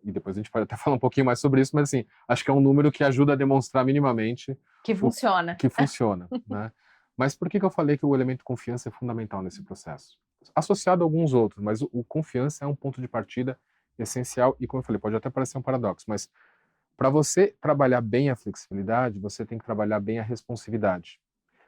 E depois a gente pode até falar um pouquinho mais sobre isso, mas assim, acho que é um número que ajuda a demonstrar minimamente que funciona. Que funciona, né? Mas por que eu falei que o elemento confiança é fundamental nesse processo? Associado a alguns outros, mas o confiança é um ponto de partida essencial e, como eu falei, pode até parecer um paradoxo, mas para você trabalhar bem a flexibilidade, você tem que trabalhar bem a responsividade.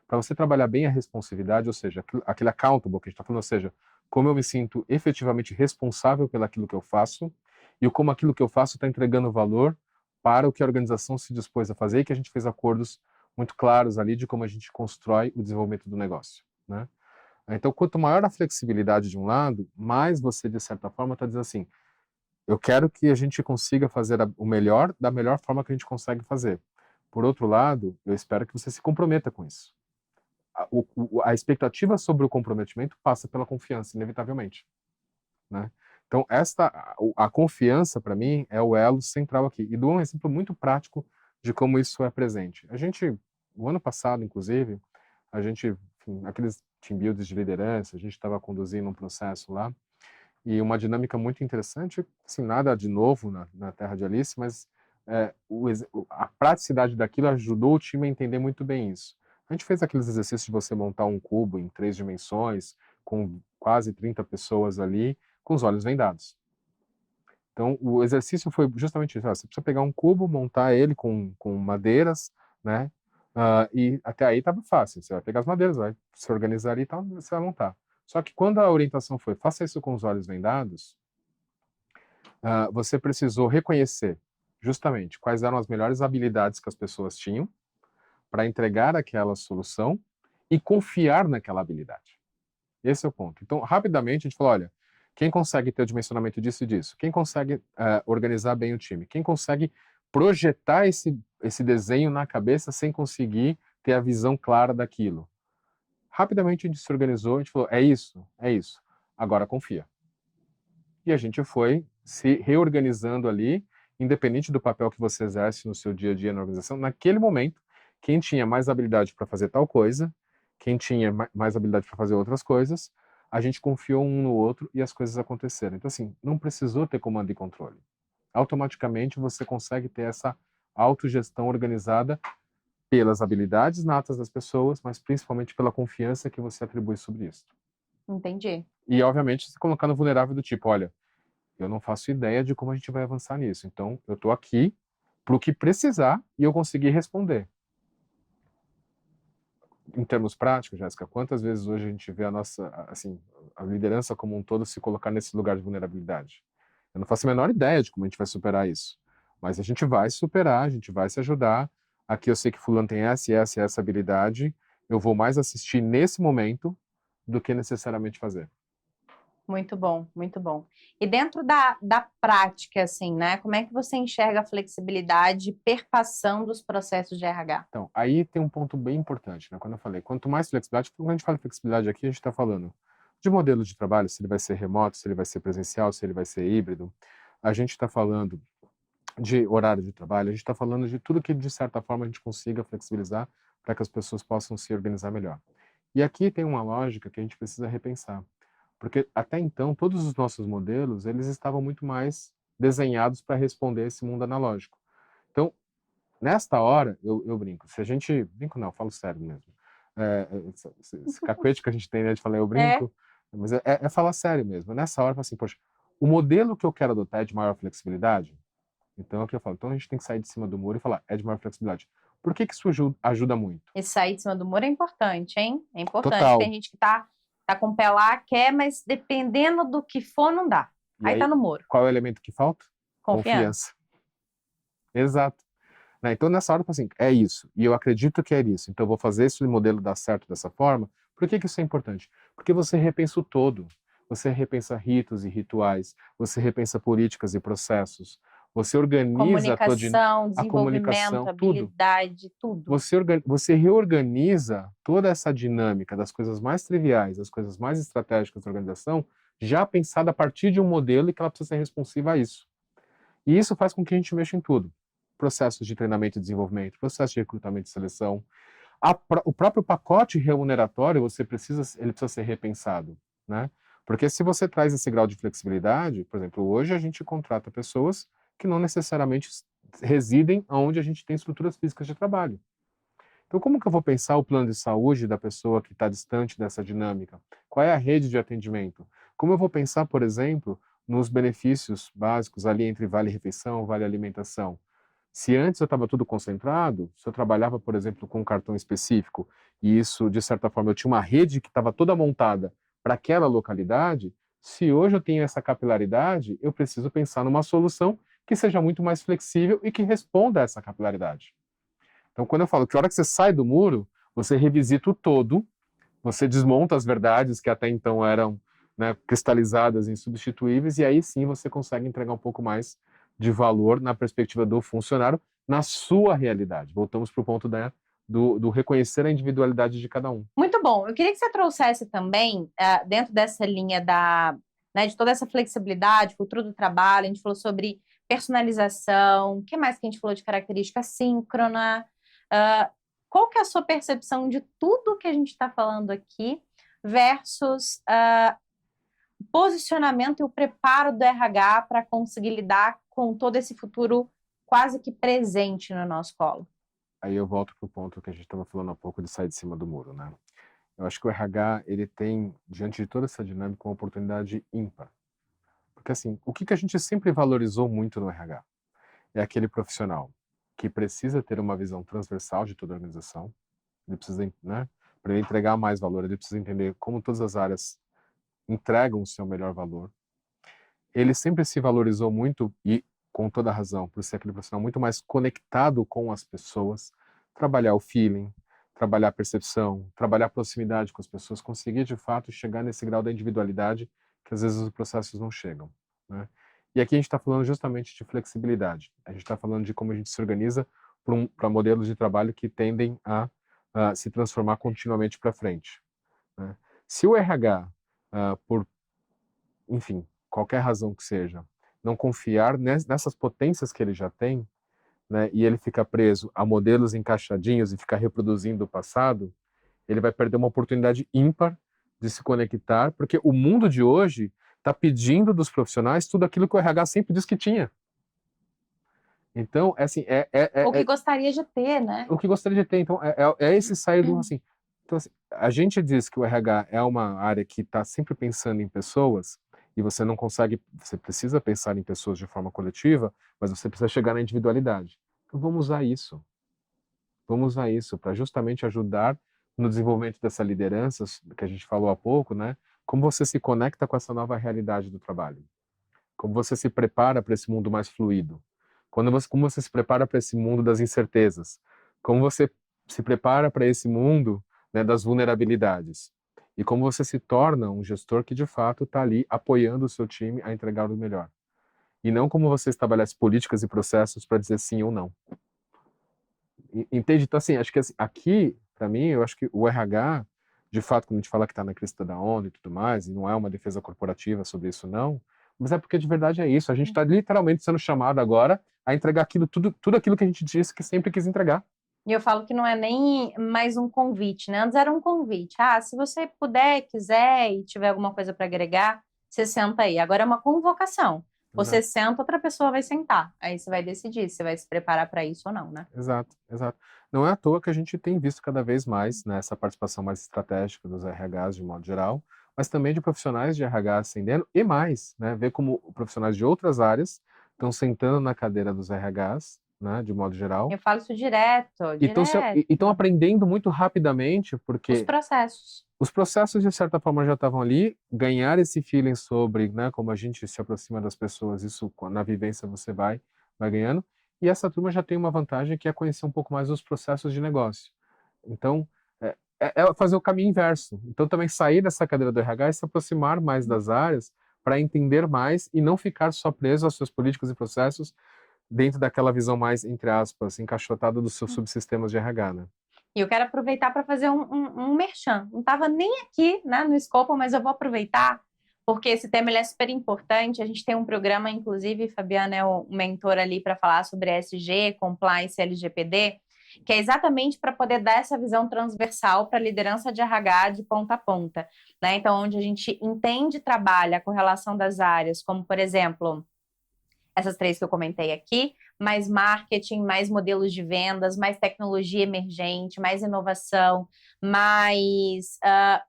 Para você trabalhar bem a responsividade, ou seja, aquele accountable que a gente está falando, ou seja, como eu me sinto efetivamente responsável pelaquilo que eu faço e como aquilo que eu faço está entregando valor para o que a organização se dispôs a fazer e que a gente fez acordos muito claros ali de como a gente constrói o desenvolvimento do negócio, né? Então, quanto maior a flexibilidade de um lado, mais você, de certa forma, está dizendo assim, eu quero que a gente consiga fazer o melhor da melhor forma que a gente consegue fazer. Por outro lado, eu espero que você se comprometa com isso. A expectativa sobre o comprometimento passa pela confiança, inevitavelmente, né? Então, a confiança, para mim, é o elo central aqui. E dou um exemplo muito prático de como isso é presente. O ano passado, inclusive, enfim, aqueles team builders de liderança, a gente estava conduzindo um processo lá, e uma dinâmica muito interessante, assim, nada de novo na Terra de Alice, mas a praticidade daquilo ajudou o time a entender muito bem isso. A gente fez aqueles exercícios de você montar um cubo em 3 dimensões, com quase 30 pessoas ali, com os olhos vendados. Então, o exercício foi justamente isso. Você precisa pegar um cubo, montar ele com madeiras, né? E até aí estava fácil. Você vai pegar as madeiras, vai se organizar ali e tal, você vai montar. Só que quando a orientação foi, faça isso com os olhos vendados, você precisou reconhecer justamente quais eram as melhores habilidades que as pessoas tinham para entregar aquela solução e confiar naquela habilidade. Esse é o ponto. Então, rapidamente, a gente falou, olha, quem consegue ter o dimensionamento disso e disso? Quem consegue organizar bem o time? Quem consegue projetar esse desenho na cabeça sem conseguir ter a visão clara daquilo? Rapidamente a gente se organizou, a gente falou, é isso, agora confia. E a gente foi se reorganizando ali, independente do papel que você exerce no seu dia a dia na organização, naquele momento, quem tinha mais habilidade para fazer tal coisa, quem tinha mais habilidade para fazer outras coisas, a gente confiou um no outro e as coisas aconteceram. Então, assim, não precisou ter comando e controle. Automaticamente você consegue ter essa autogestão organizada pelas habilidades natas das pessoas, mas principalmente pela confiança que você atribui sobre isso. Entendi. E, obviamente, se colocando vulnerável do tipo, olha, eu não faço ideia de como a gente vai avançar nisso, então eu estou aqui para o que precisar e eu conseguir responder. Em termos práticos, Jéssica, quantas vezes hoje a gente vê a nossa, assim, a liderança como um todo se colocar nesse lugar de vulnerabilidade? Eu não faço a menor ideia de como a gente vai superar isso, mas a gente vai superar, a gente vai se ajudar. Aqui eu sei que fulano tem essa e essa e essa habilidade, eu vou mais assistir nesse momento do que necessariamente fazer. Muito bom, muito bom. E dentro da prática, assim, né? Como é que você enxerga a flexibilidade perpassando os processos de RH? Então, aí tem um ponto bem importante, né? Quando eu falei, quanto mais flexibilidade, quando a gente fala de flexibilidade aqui, a gente está falando de modelo de trabalho, se ele vai ser remoto, se ele vai ser presencial, se ele vai ser híbrido. A gente está falando de horário de trabalho, a gente está falando de tudo que, de certa forma, a gente consiga flexibilizar para que as pessoas possam se organizar melhor. E aqui tem uma lógica que a gente precisa repensar. Porque até então, todos os nossos modelos, eles estavam muito mais desenhados para responder esse mundo analógico. Então, nesta hora, eu brinco. Se a gente... Brinco não, falo sério mesmo. Esse cacuete que a gente tem, né, de falar eu brinco, mas é falar sério mesmo. Nessa hora, eu falo assim, poxa, o modelo que eu quero adotar é de maior flexibilidade? Então, é o que eu falo. Então, a gente tem que sair de cima do muro e falar, é de maior flexibilidade. Por que isso ajuda muito? E sair de cima do muro é importante, hein? É importante. Total. Tem gente que tá com o pé lá, quer, mas dependendo do que for, não dá. E Aí tá no muro. Qual é o elemento que falta? Confiança. Exato. Né? Então, nessa hora, eu falo assim, é isso. E eu acredito que é isso. Então, eu vou fazer esse modelo dar certo dessa forma. Por que isso é importante? Porque você repensa o todo. Você repensa ritos e rituais. Você repensa políticas e processos. Você organiza Comunicação, a desenvolvimento, comunicação, habilidade, tudo. Você reorganiza toda essa dinâmica das coisas mais triviais, das coisas mais estratégicas da organização, já pensada a partir de um modelo e que ela precisa ser responsiva a isso. E isso faz com que a gente mexa em tudo. Processos de treinamento e desenvolvimento, processos de recrutamento e seleção. O próprio pacote remuneratório, ele precisa ser repensado, né? Porque se você traz esse grau de flexibilidade, por exemplo, hoje a gente contrata pessoas que não necessariamente residem onde a gente tem estruturas físicas de trabalho. Então, como que eu vou pensar o plano de saúde da pessoa que está distante dessa dinâmica? Qual é a rede de atendimento? Como eu vou pensar, por exemplo, nos benefícios básicos ali entre vale-refeição, vale-alimentação? Se antes eu estava tudo concentrado, se eu trabalhava, por exemplo, com um cartão específico, e isso, de certa forma, eu tinha uma rede que estava toda montada para aquela localidade, se hoje eu tenho essa capilaridade, eu preciso pensar numa solução que seja muito mais flexível e que responda a essa capilaridade. Então, quando eu falo que a hora que você sai do muro, você revisita o todo, você desmonta as verdades que até então eram, né, cristalizadas, insubstituíveis, e aí sim você consegue entregar um pouco mais de valor na perspectiva do funcionário, na sua realidade. Voltamos para o ponto do reconhecer a individualidade de cada um. Muito bom. Eu queria que você trouxesse também, dentro dessa linha né, de toda essa flexibilidade, cultura do trabalho, a gente falou sobre personalização, o que mais que a gente falou de característica síncrona? Qual que é a sua percepção de tudo que a gente está falando aqui versus posicionamento e o preparo do RH para conseguir lidar com todo esse futuro quase que presente no nosso colo? Aí eu volto para o ponto que a gente estava falando há pouco de sair de cima do muro, né? Eu acho que o RH, ele tem, diante de toda essa dinâmica, uma oportunidade ímpar. Porque, assim, o que a gente sempre valorizou muito no RH? É aquele profissional que precisa ter uma visão transversal de toda a organização, ele precisa, né, para ele entregar mais valor, ele precisa entender como todas as áreas entregam o seu melhor valor. Ele sempre se valorizou muito, e com toda razão, por ser aquele profissional muito mais conectado com as pessoas, trabalhar o feeling, trabalhar a percepção, trabalhar a proximidade com as pessoas, conseguir de fato chegar nesse grau da individualidade que às vezes os processos não chegam, né? E aqui a gente está falando justamente de flexibilidade. A gente está falando de como a gente se organiza para modelos de trabalho que tendem a se transformar continuamente para frente, né? Se o RH, por, enfim, qualquer razão que seja, não confiar nessas potências que ele já tem, né, e ele fica preso a modelos encaixadinhos e ficar reproduzindo o passado, ele vai perder uma oportunidade ímpar de se conectar, porque o mundo de hoje está pedindo dos profissionais tudo aquilo que o RH sempre disse que tinha. Então, assim, O que gostaria de ter, né? o que gostaria de ter. Então, é esse sair do, assim. Então, assim, a gente diz que o RH é uma área que está sempre pensando em pessoas, e você não consegue, você precisa pensar em pessoas de forma coletiva, mas você precisa chegar na individualidade. Então, vamos usar isso. Vamos usar isso para justamente ajudar no desenvolvimento dessa liderança, que a gente falou há pouco, né? Como você se conecta com essa nova realidade do trabalho? Como você se prepara para esse mundo mais fluido? Como você se prepara para esse mundo das incertezas? Como você se prepara para esse mundo, né, das vulnerabilidades? E como você se torna um gestor que de fato está ali apoiando o seu time a entregar o melhor? E não como você estabelece políticas e processos para dizer sim ou não. Entende? Então, assim, acho que assim, aqui, para mim, eu acho que o RH, de fato, quando a gente fala que está na crista da onda e tudo mais, e não é uma defesa corporativa sobre isso, não, mas é porque de verdade é isso. A gente está literalmente sendo chamado agora a entregar tudo aquilo que a gente disse que sempre quis entregar. E eu falo que não é nem mais um convite, né? Antes era um convite. Ah, se você puder, quiser e tiver alguma coisa para agregar, você senta aí. Agora é uma convocação. Você Exato. senta, outra pessoa vai sentar. Aí você vai decidir se vai se preparar para isso ou não, né? Exato, exato. Não é à toa que a gente tem visto cada vez mais, né, essa participação mais estratégica dos RHs de modo geral, mas também de profissionais de RH ascendendo e mais, né, ver como profissionais de outras áreas estão sentando na cadeira dos RHs, né, de modo geral, Eu falo isso direto, e direto. estão aprendendo muito rapidamente, Os porque processos. os processos de certa forma já estavam ali, ganhar esse feeling sobre, né, como a gente se aproxima das pessoas, isso na vivência você vai ganhando. E essa turma já tem uma vantagem que é conhecer um pouco mais os processos de negócio. Então, é fazer o caminho inverso. Então, também sair dessa cadeira do RH e se aproximar mais das áreas para entender mais e não ficar só preso aos seus políticos e processos dentro daquela visão mais, entre aspas, encaixotada dos seus subsistemas de RH, né? E eu quero aproveitar para fazer um merchan. Não estava nem aqui, né, no escopo, mas eu vou aproveitar, porque esse tema ele é super importante. A gente tem um programa, inclusive, Fabiana é o mentor ali para falar sobre ESG, Compliance LGPD, que é exatamente para poder dar essa visão transversal para a liderança de RH de ponta a ponta, né? Então, onde a gente entende e trabalha a correlação das áreas, como, por exemplo, essas três que eu comentei aqui, mais marketing, mais modelos de vendas, mais tecnologia emergente, mais inovação, mais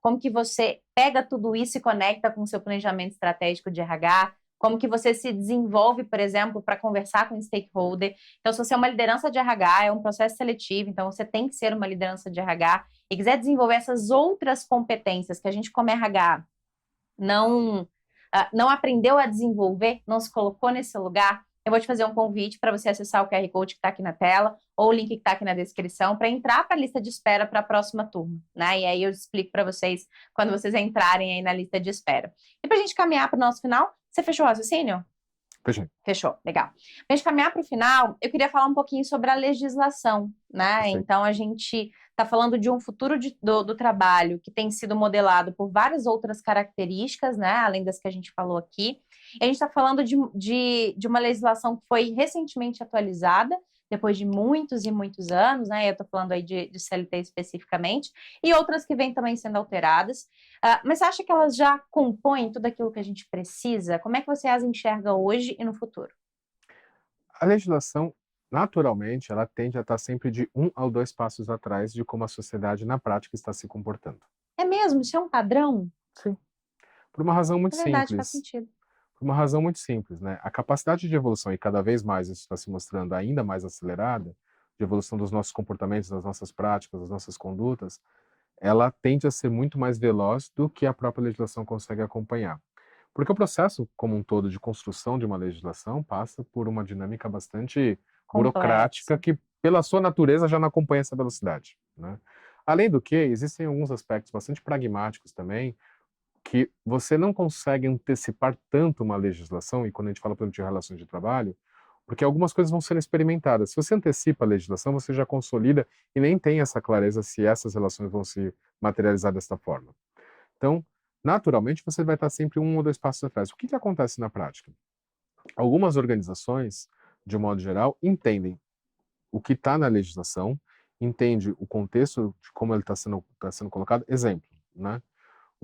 como que você pega tudo isso e conecta com o seu planejamento estratégico de RH, como que você se desenvolve, por exemplo, para conversar com o stakeholder. Então, se você é uma liderança de RH, é um processo seletivo, então você tem que ser uma liderança de RH e quiser desenvolver essas outras competências que a gente como RH não aprendeu a desenvolver, não se colocou nesse lugar, eu vou te fazer um convite para você acessar o QR Code que está aqui na tela ou o link que está aqui na descrição para entrar para a lista de espera para a próxima turma, né? E aí eu explico para vocês quando vocês entrarem aí na lista de espera. E para a gente caminhar para o nosso final, você fechou o raciocínio? Fechei. Fechou, legal. Para a gente caminhar para o final, eu queria falar um pouquinho sobre a legislação, né? Perfeito. Então, a gente está falando de um futuro do trabalho que tem sido modelado por várias outras características, né? Além das que a gente falou aqui. E a gente está falando de uma legislação que foi recentemente atualizada, depois de muitos e muitos anos, né? Eu estou falando aí de CLT especificamente, e outras que vêm também sendo alteradas. Mas você acha que elas já compõem tudo aquilo que a gente precisa? Como é que você as enxerga hoje e no futuro? A legislação, naturalmente, ela tende a estar sempre de 1 ou 2 passos atrás de como a sociedade na prática está se comportando. É mesmo? Isso é um padrão? Sim. Por uma razão muito É verdade, faz simples. sentido. Por uma razão muito simples, né? A capacidade de evolução, e cada vez mais isso está se mostrando ainda mais acelerada, de evolução dos nossos comportamentos, das nossas práticas, das nossas condutas, ela tende a ser muito mais veloz do que a própria legislação consegue acompanhar. Porque o processo como um todo de construção de uma legislação passa por uma dinâmica bastante burocrática Complexo. que, pela sua natureza, já não acompanha essa velocidade, né? Além do que, existem alguns aspectos bastante pragmáticos também, que você não consegue antecipar tanto uma legislação, e quando a gente fala, por exemplo, de relações de trabalho, porque algumas coisas vão sendo experimentadas. Se você antecipa a legislação, você já consolida e nem tem essa clareza se essas relações vão se materializar desta forma. Então, naturalmente, você vai estar sempre 1 ou 2 passos atrás. O que acontece na prática? Algumas organizações, de um modo geral, entendem o que está na legislação, entende o contexto de como ele está sendo colocado. Exemplo, né?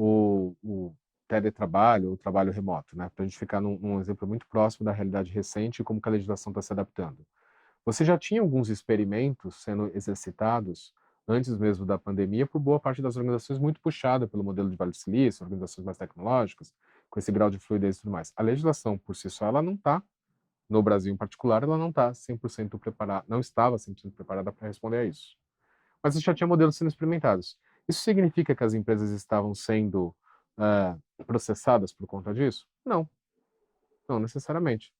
o teletrabalho, o trabalho remoto, né? Para a gente ficar num exemplo muito próximo da realidade recente e como que a legislação está se adaptando. Você já tinha alguns experimentos sendo exercitados antes mesmo da pandemia por boa parte das organizações, muito puxada pelo modelo de Vale do Silício, organizações mais tecnológicas, com esse grau de fluidez e tudo mais. A legislação por si só, ela não está, no Brasil em particular, ela não está 100% preparada, não estava 100% preparada para responder a isso. Mas já tinha modelos sendo experimentados. Isso significa que as empresas estavam sendo processadas por conta disso? Não, não necessariamente.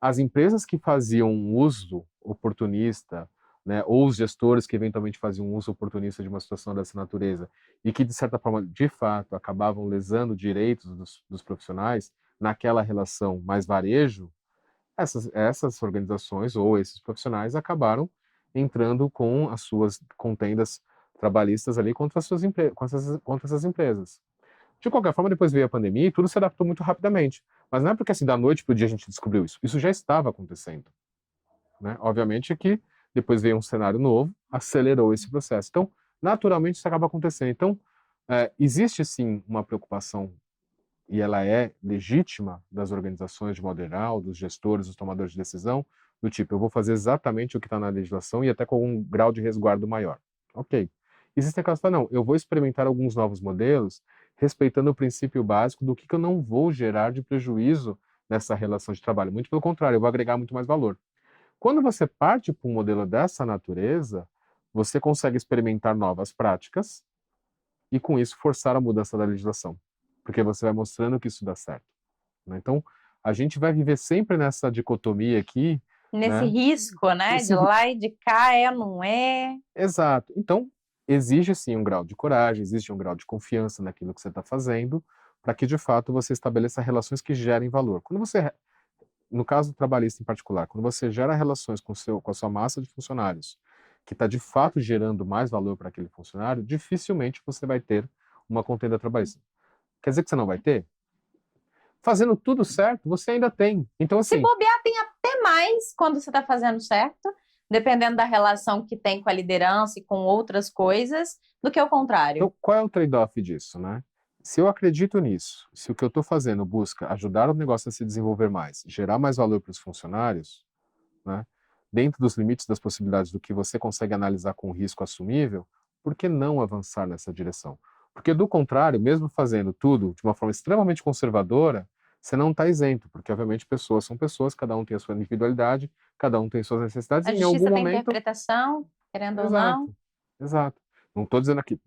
As empresas que faziam um uso oportunista, né, ou os gestores que eventualmente faziam um uso oportunista de uma situação dessa natureza e que, de certa forma, de fato, acabavam lesando direitos dos profissionais naquela relação mais varejo, essas organizações ou esses profissionais acabaram entrando com as suas contendas trabalhistas ali contra contra essas empresas. De qualquer forma, depois veio a pandemia e tudo se adaptou muito rapidamente. Mas não é porque assim, da noite para o dia a gente descobriu isso. Isso já estava acontecendo. Né? Obviamente que depois veio um cenário novo, acelerou esse processo. Então, naturalmente, isso acaba acontecendo. Então, existe sim uma preocupação, e ela é legítima, das organizações de modo geral, dos gestores, dos tomadores de decisão, do tipo, eu vou fazer exatamente o que está na legislação e até com algum grau de resguardo maior. Ok. Existem casos que falam, não, eu vou experimentar alguns novos modelos respeitando o princípio básico do que eu não vou gerar de prejuízo nessa relação de trabalho. Muito pelo contrário, eu vou agregar muito mais valor. Quando você parte para um modelo dessa natureza, você consegue experimentar novas práticas e, com isso, forçar a mudança da legislação, porque você vai mostrando que isso dá certo. Né? Então, a gente vai viver sempre nessa dicotomia aqui. Nesse né? risco, né? De lá e de cá, não é? Exato. Então, exige sim um grau de coragem, exige um grau de confiança naquilo que você está fazendo, para que de fato você estabeleça relações que gerem valor. Quando você, no caso do trabalhista em particular, quando você gera relações com a sua massa de funcionários, que está de fato gerando mais valor para aquele funcionário, dificilmente você vai ter uma contenda trabalhista. Quer dizer que você não vai ter? Fazendo tudo certo, você ainda tem. Então, assim, se bobear, tem até mais quando você está fazendo certo, dependendo da relação que tem com a liderança e com outras coisas, do que o contrário. Então, qual é o trade-off disso, né? Se eu acredito nisso, se o que eu estou fazendo busca ajudar o negócio a se desenvolver mais, gerar mais valor para os funcionários, né, dentro dos limites das possibilidades do que você consegue analisar com risco assumível, por que não avançar nessa direção? Porque, do contrário, mesmo fazendo tudo de uma forma extremamente conservadora, você não está isento, porque, obviamente, pessoas são pessoas, cada um tem a sua individualidade, cada um tem suas necessidades, A e em algum justiça tem momento... interpretação, querendo ou não. Exato, exato. Não estou dizendo aqui,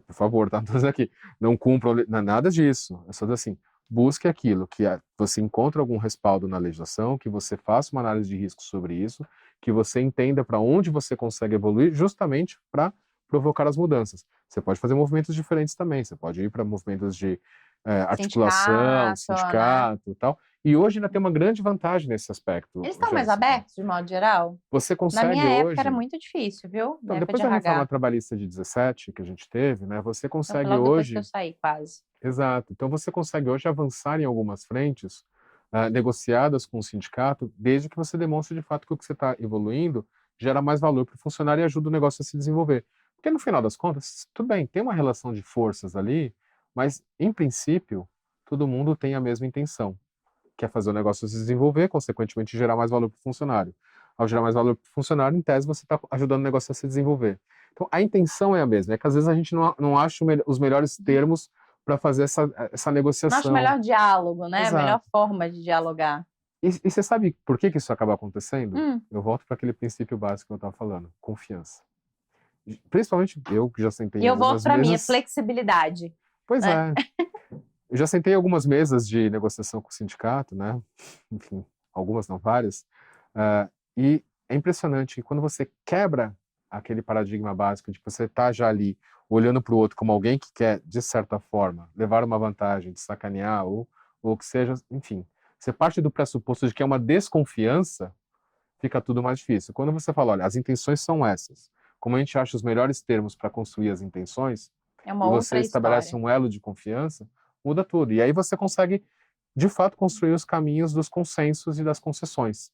por favor, tá? Não estou dizendo aqui, não cumpra nada disso. É só dizer assim, busque aquilo que você encontra algum respaldo na legislação, que você faça uma análise de risco sobre isso, que você entenda para onde você consegue evoluir, justamente para provocar as mudanças. Você pode fazer movimentos diferentes também, você pode ir para movimentos de articulação, sindicato e tal. E hoje ainda tem uma grande vantagem nesse aspecto. Eles estão mais Jéssica. abertos, de modo geral? Você Na consegue minha época hoje... era muito difícil, viu? Então, Na época depois de da reforma RH. trabalhista de 17 que a gente teve, né, você Então, foi consegue logo depois que hoje... eu saí, quase. Exato. Então, você consegue hoje avançar em algumas frentes negociadas com o sindicato, desde que você demonstre de fato que o que você está evoluindo gera mais valor para o funcionário e ajuda o negócio a se desenvolver. Porque, no final das contas, tudo bem, tem uma relação de forças ali, mas, em princípio, todo mundo tem a mesma intenção, que é fazer o negócio se desenvolver, consequentemente gerar mais valor para o funcionário. Ao gerar mais valor para o funcionário, em tese, você está ajudando o negócio a se desenvolver. Então, a intenção é a mesma, é que às vezes a gente não acha os melhores termos para fazer essa negociação. Não acho o melhor diálogo, né? Exato. A melhor forma de dialogar. E você sabe por que isso acaba acontecendo? Hum. Eu volto para aquele princípio básico que eu estava falando, confiança. Principalmente eu, que já sentei E em eu algumas volto para mesas... minha flexibilidade. Pois né? é. Eu já sentei em algumas mesas de negociação com o sindicato, né? Enfim, algumas não várias. E é impressionante que quando você quebra aquele paradigma básico de que você está já ali olhando para o outro como alguém que quer, de certa forma, levar uma vantagem, de sacanear ou que seja, enfim. Você parte do pressuposto de que é uma desconfiança, fica tudo mais difícil. Quando você fala, olha, as intenções são essas, como a gente acha os melhores termos para construir as intenções, É uma e outra você estabelece história. um elo de confiança, muda tudo. E aí você consegue, de fato, construir os caminhos dos consensos e das concessões.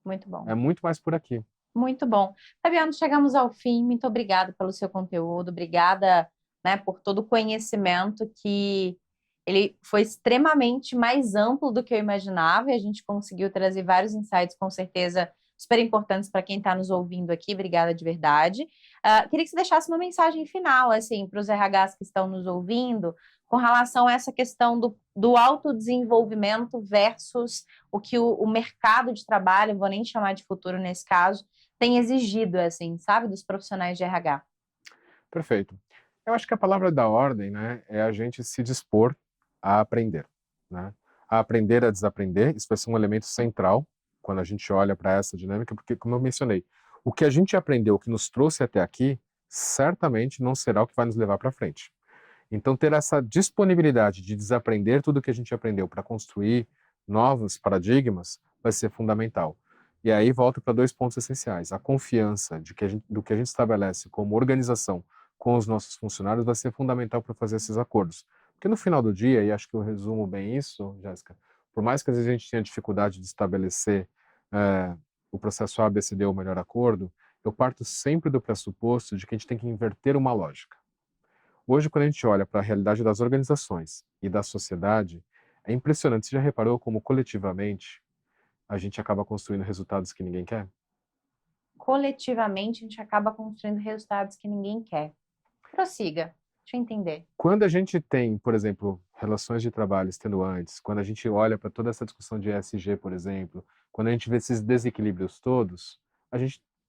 Muito bom. É muito mais por aqui. Muito bom. Fabiano, chegamos ao fim. Muito obrigada pelo seu conteúdo. Obrigada né, por todo o conhecimento que ele foi extremamente mais amplo do que eu imaginava e a gente conseguiu trazer vários insights, com certeza, super importantes para quem está nos ouvindo aqui. Obrigada de verdade. Queria que você deixasse uma mensagem final, assim, para os RHs que estão nos ouvindo, com relação a essa questão do autodesenvolvimento versus o que o mercado de trabalho, vou nem chamar de futuro nesse caso, tem exigido, assim, sabe, dos profissionais de RH. Perfeito. Eu acho que a palavra da ordem, né, é a gente se dispor a aprender, né? A aprender a desaprender. Isso vai ser um elemento central quando a gente olha para essa dinâmica, porque, como eu mencionei, o que a gente aprendeu, o que nos trouxe até aqui, certamente não será o que vai nos levar para frente. Então, ter essa disponibilidade de desaprender tudo o que a gente aprendeu para construir novos paradigmas vai ser fundamental. E aí volta para 2 pontos essenciais. A confiança do que a gente estabelece como organização com os nossos funcionários vai ser fundamental para fazer esses acordos. Porque no final do dia, e acho que eu resumo bem isso, Jéssica, por mais que às vezes a gente tenha dificuldade de estabelecer o processo A, B, C, D, o melhor acordo, eu parto sempre do pressuposto de que a gente tem que inverter uma lógica. Hoje, quando a gente olha para a realidade das organizações e da sociedade, é impressionante. Você já reparou como coletivamente a gente acaba construindo resultados que ninguém quer? Coletivamente, a gente acaba construindo resultados que ninguém quer. Prossiga, deixa eu entender. Quando a gente tem, por exemplo, relações de trabalho extenuantes, quando a gente olha para toda essa discussão de ESG, por exemplo, quando a gente vê esses desequilíbrios todos,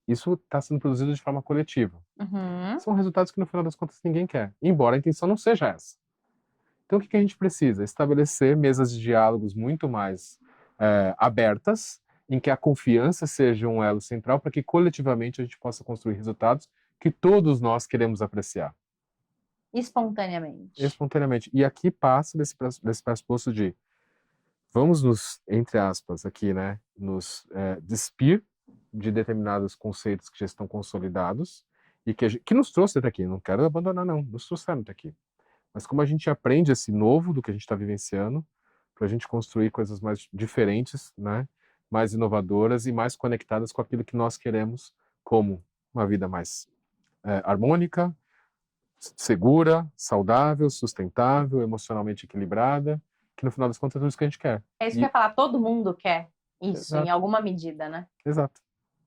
isso está sendo produzido de forma coletiva. Uhum. São resultados que, no final das contas, ninguém quer, embora a intenção não seja essa. Então, o que a gente precisa? Estabelecer mesas de diálogos muito mais abertas, em que a confiança seja um elo central para que, coletivamente, a gente possa construir resultados que todos nós queremos apreciar. Espontaneamente. Espontaneamente. E aqui passa desse pressuposto de vamos nos, entre aspas, aqui, né, nos despir de determinados conceitos que já estão consolidados e que nos trouxe até aqui. Não quero abandonar, não. Nos trouxeram até aqui. Mas como a gente aprende esse novo do que a gente está vivenciando, para a gente construir coisas mais diferentes, né, mais inovadoras e mais conectadas com aquilo que nós queremos, como uma vida mais harmônica, segura, saudável, sustentável, emocionalmente equilibrada, que no final das contas é tudo isso que a gente quer. É isso que eu ia falar, todo mundo quer isso, Exato. em alguma medida, né? Exato.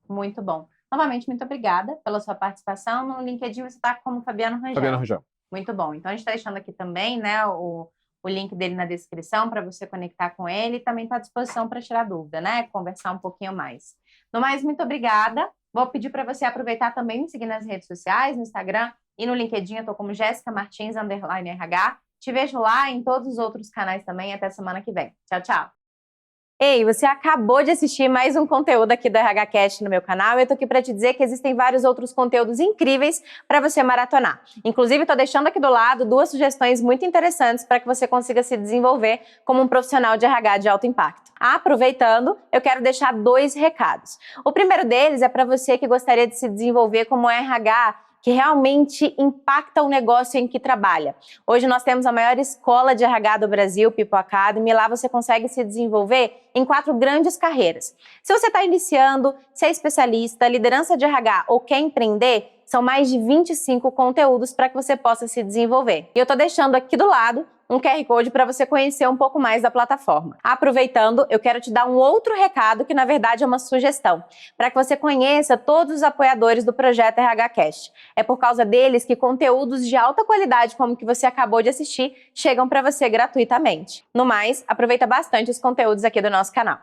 Muito bom. Novamente, muito obrigada pela sua participação. No LinkedIn você está como Fabiano Rangel. Fabiano Rangel. Muito bom. Então, a gente está deixando aqui também, né, o link dele na descrição para você conectar com ele e também está à disposição para tirar dúvida, né? Conversar um pouquinho mais. No mais, muito obrigada. Vou pedir para você aproveitar também me seguir nas redes sociais, no Instagram e no LinkedIn. Eu estou como Jéssica Martins _RH. Te vejo lá em todos os outros canais também. Até semana que vem. Tchau, tchau. Ei, você acabou de assistir mais um conteúdo aqui do RHCast no meu canal e eu tô aqui para te dizer que existem vários outros conteúdos incríveis para você maratonar. Inclusive, estou deixando aqui do lado 2 sugestões muito interessantes para que você consiga se desenvolver como um profissional de RH de alto impacto. Aproveitando, eu quero deixar 2 recados. O primeiro deles é para você que gostaria de se desenvolver como RH que realmente impacta o negócio em que trabalha. Hoje nós temos a maior escola de RH do Brasil, People Academy, e lá você consegue se desenvolver em 4 grandes carreiras. Se você está iniciando, se é especialista, liderança de RH ou quer empreender, são mais de 25 conteúdos para que você possa se desenvolver. E eu estou deixando aqui do lado um QR Code para você conhecer um pouco mais da plataforma. Aproveitando, eu quero te dar um outro recado que na verdade é uma sugestão, para que você conheça todos os apoiadores do projeto RHCast. É por causa deles que conteúdos de alta qualidade como o que você acabou de assistir chegam para você gratuitamente. No mais, aproveita bastante os conteúdos aqui do nosso canal.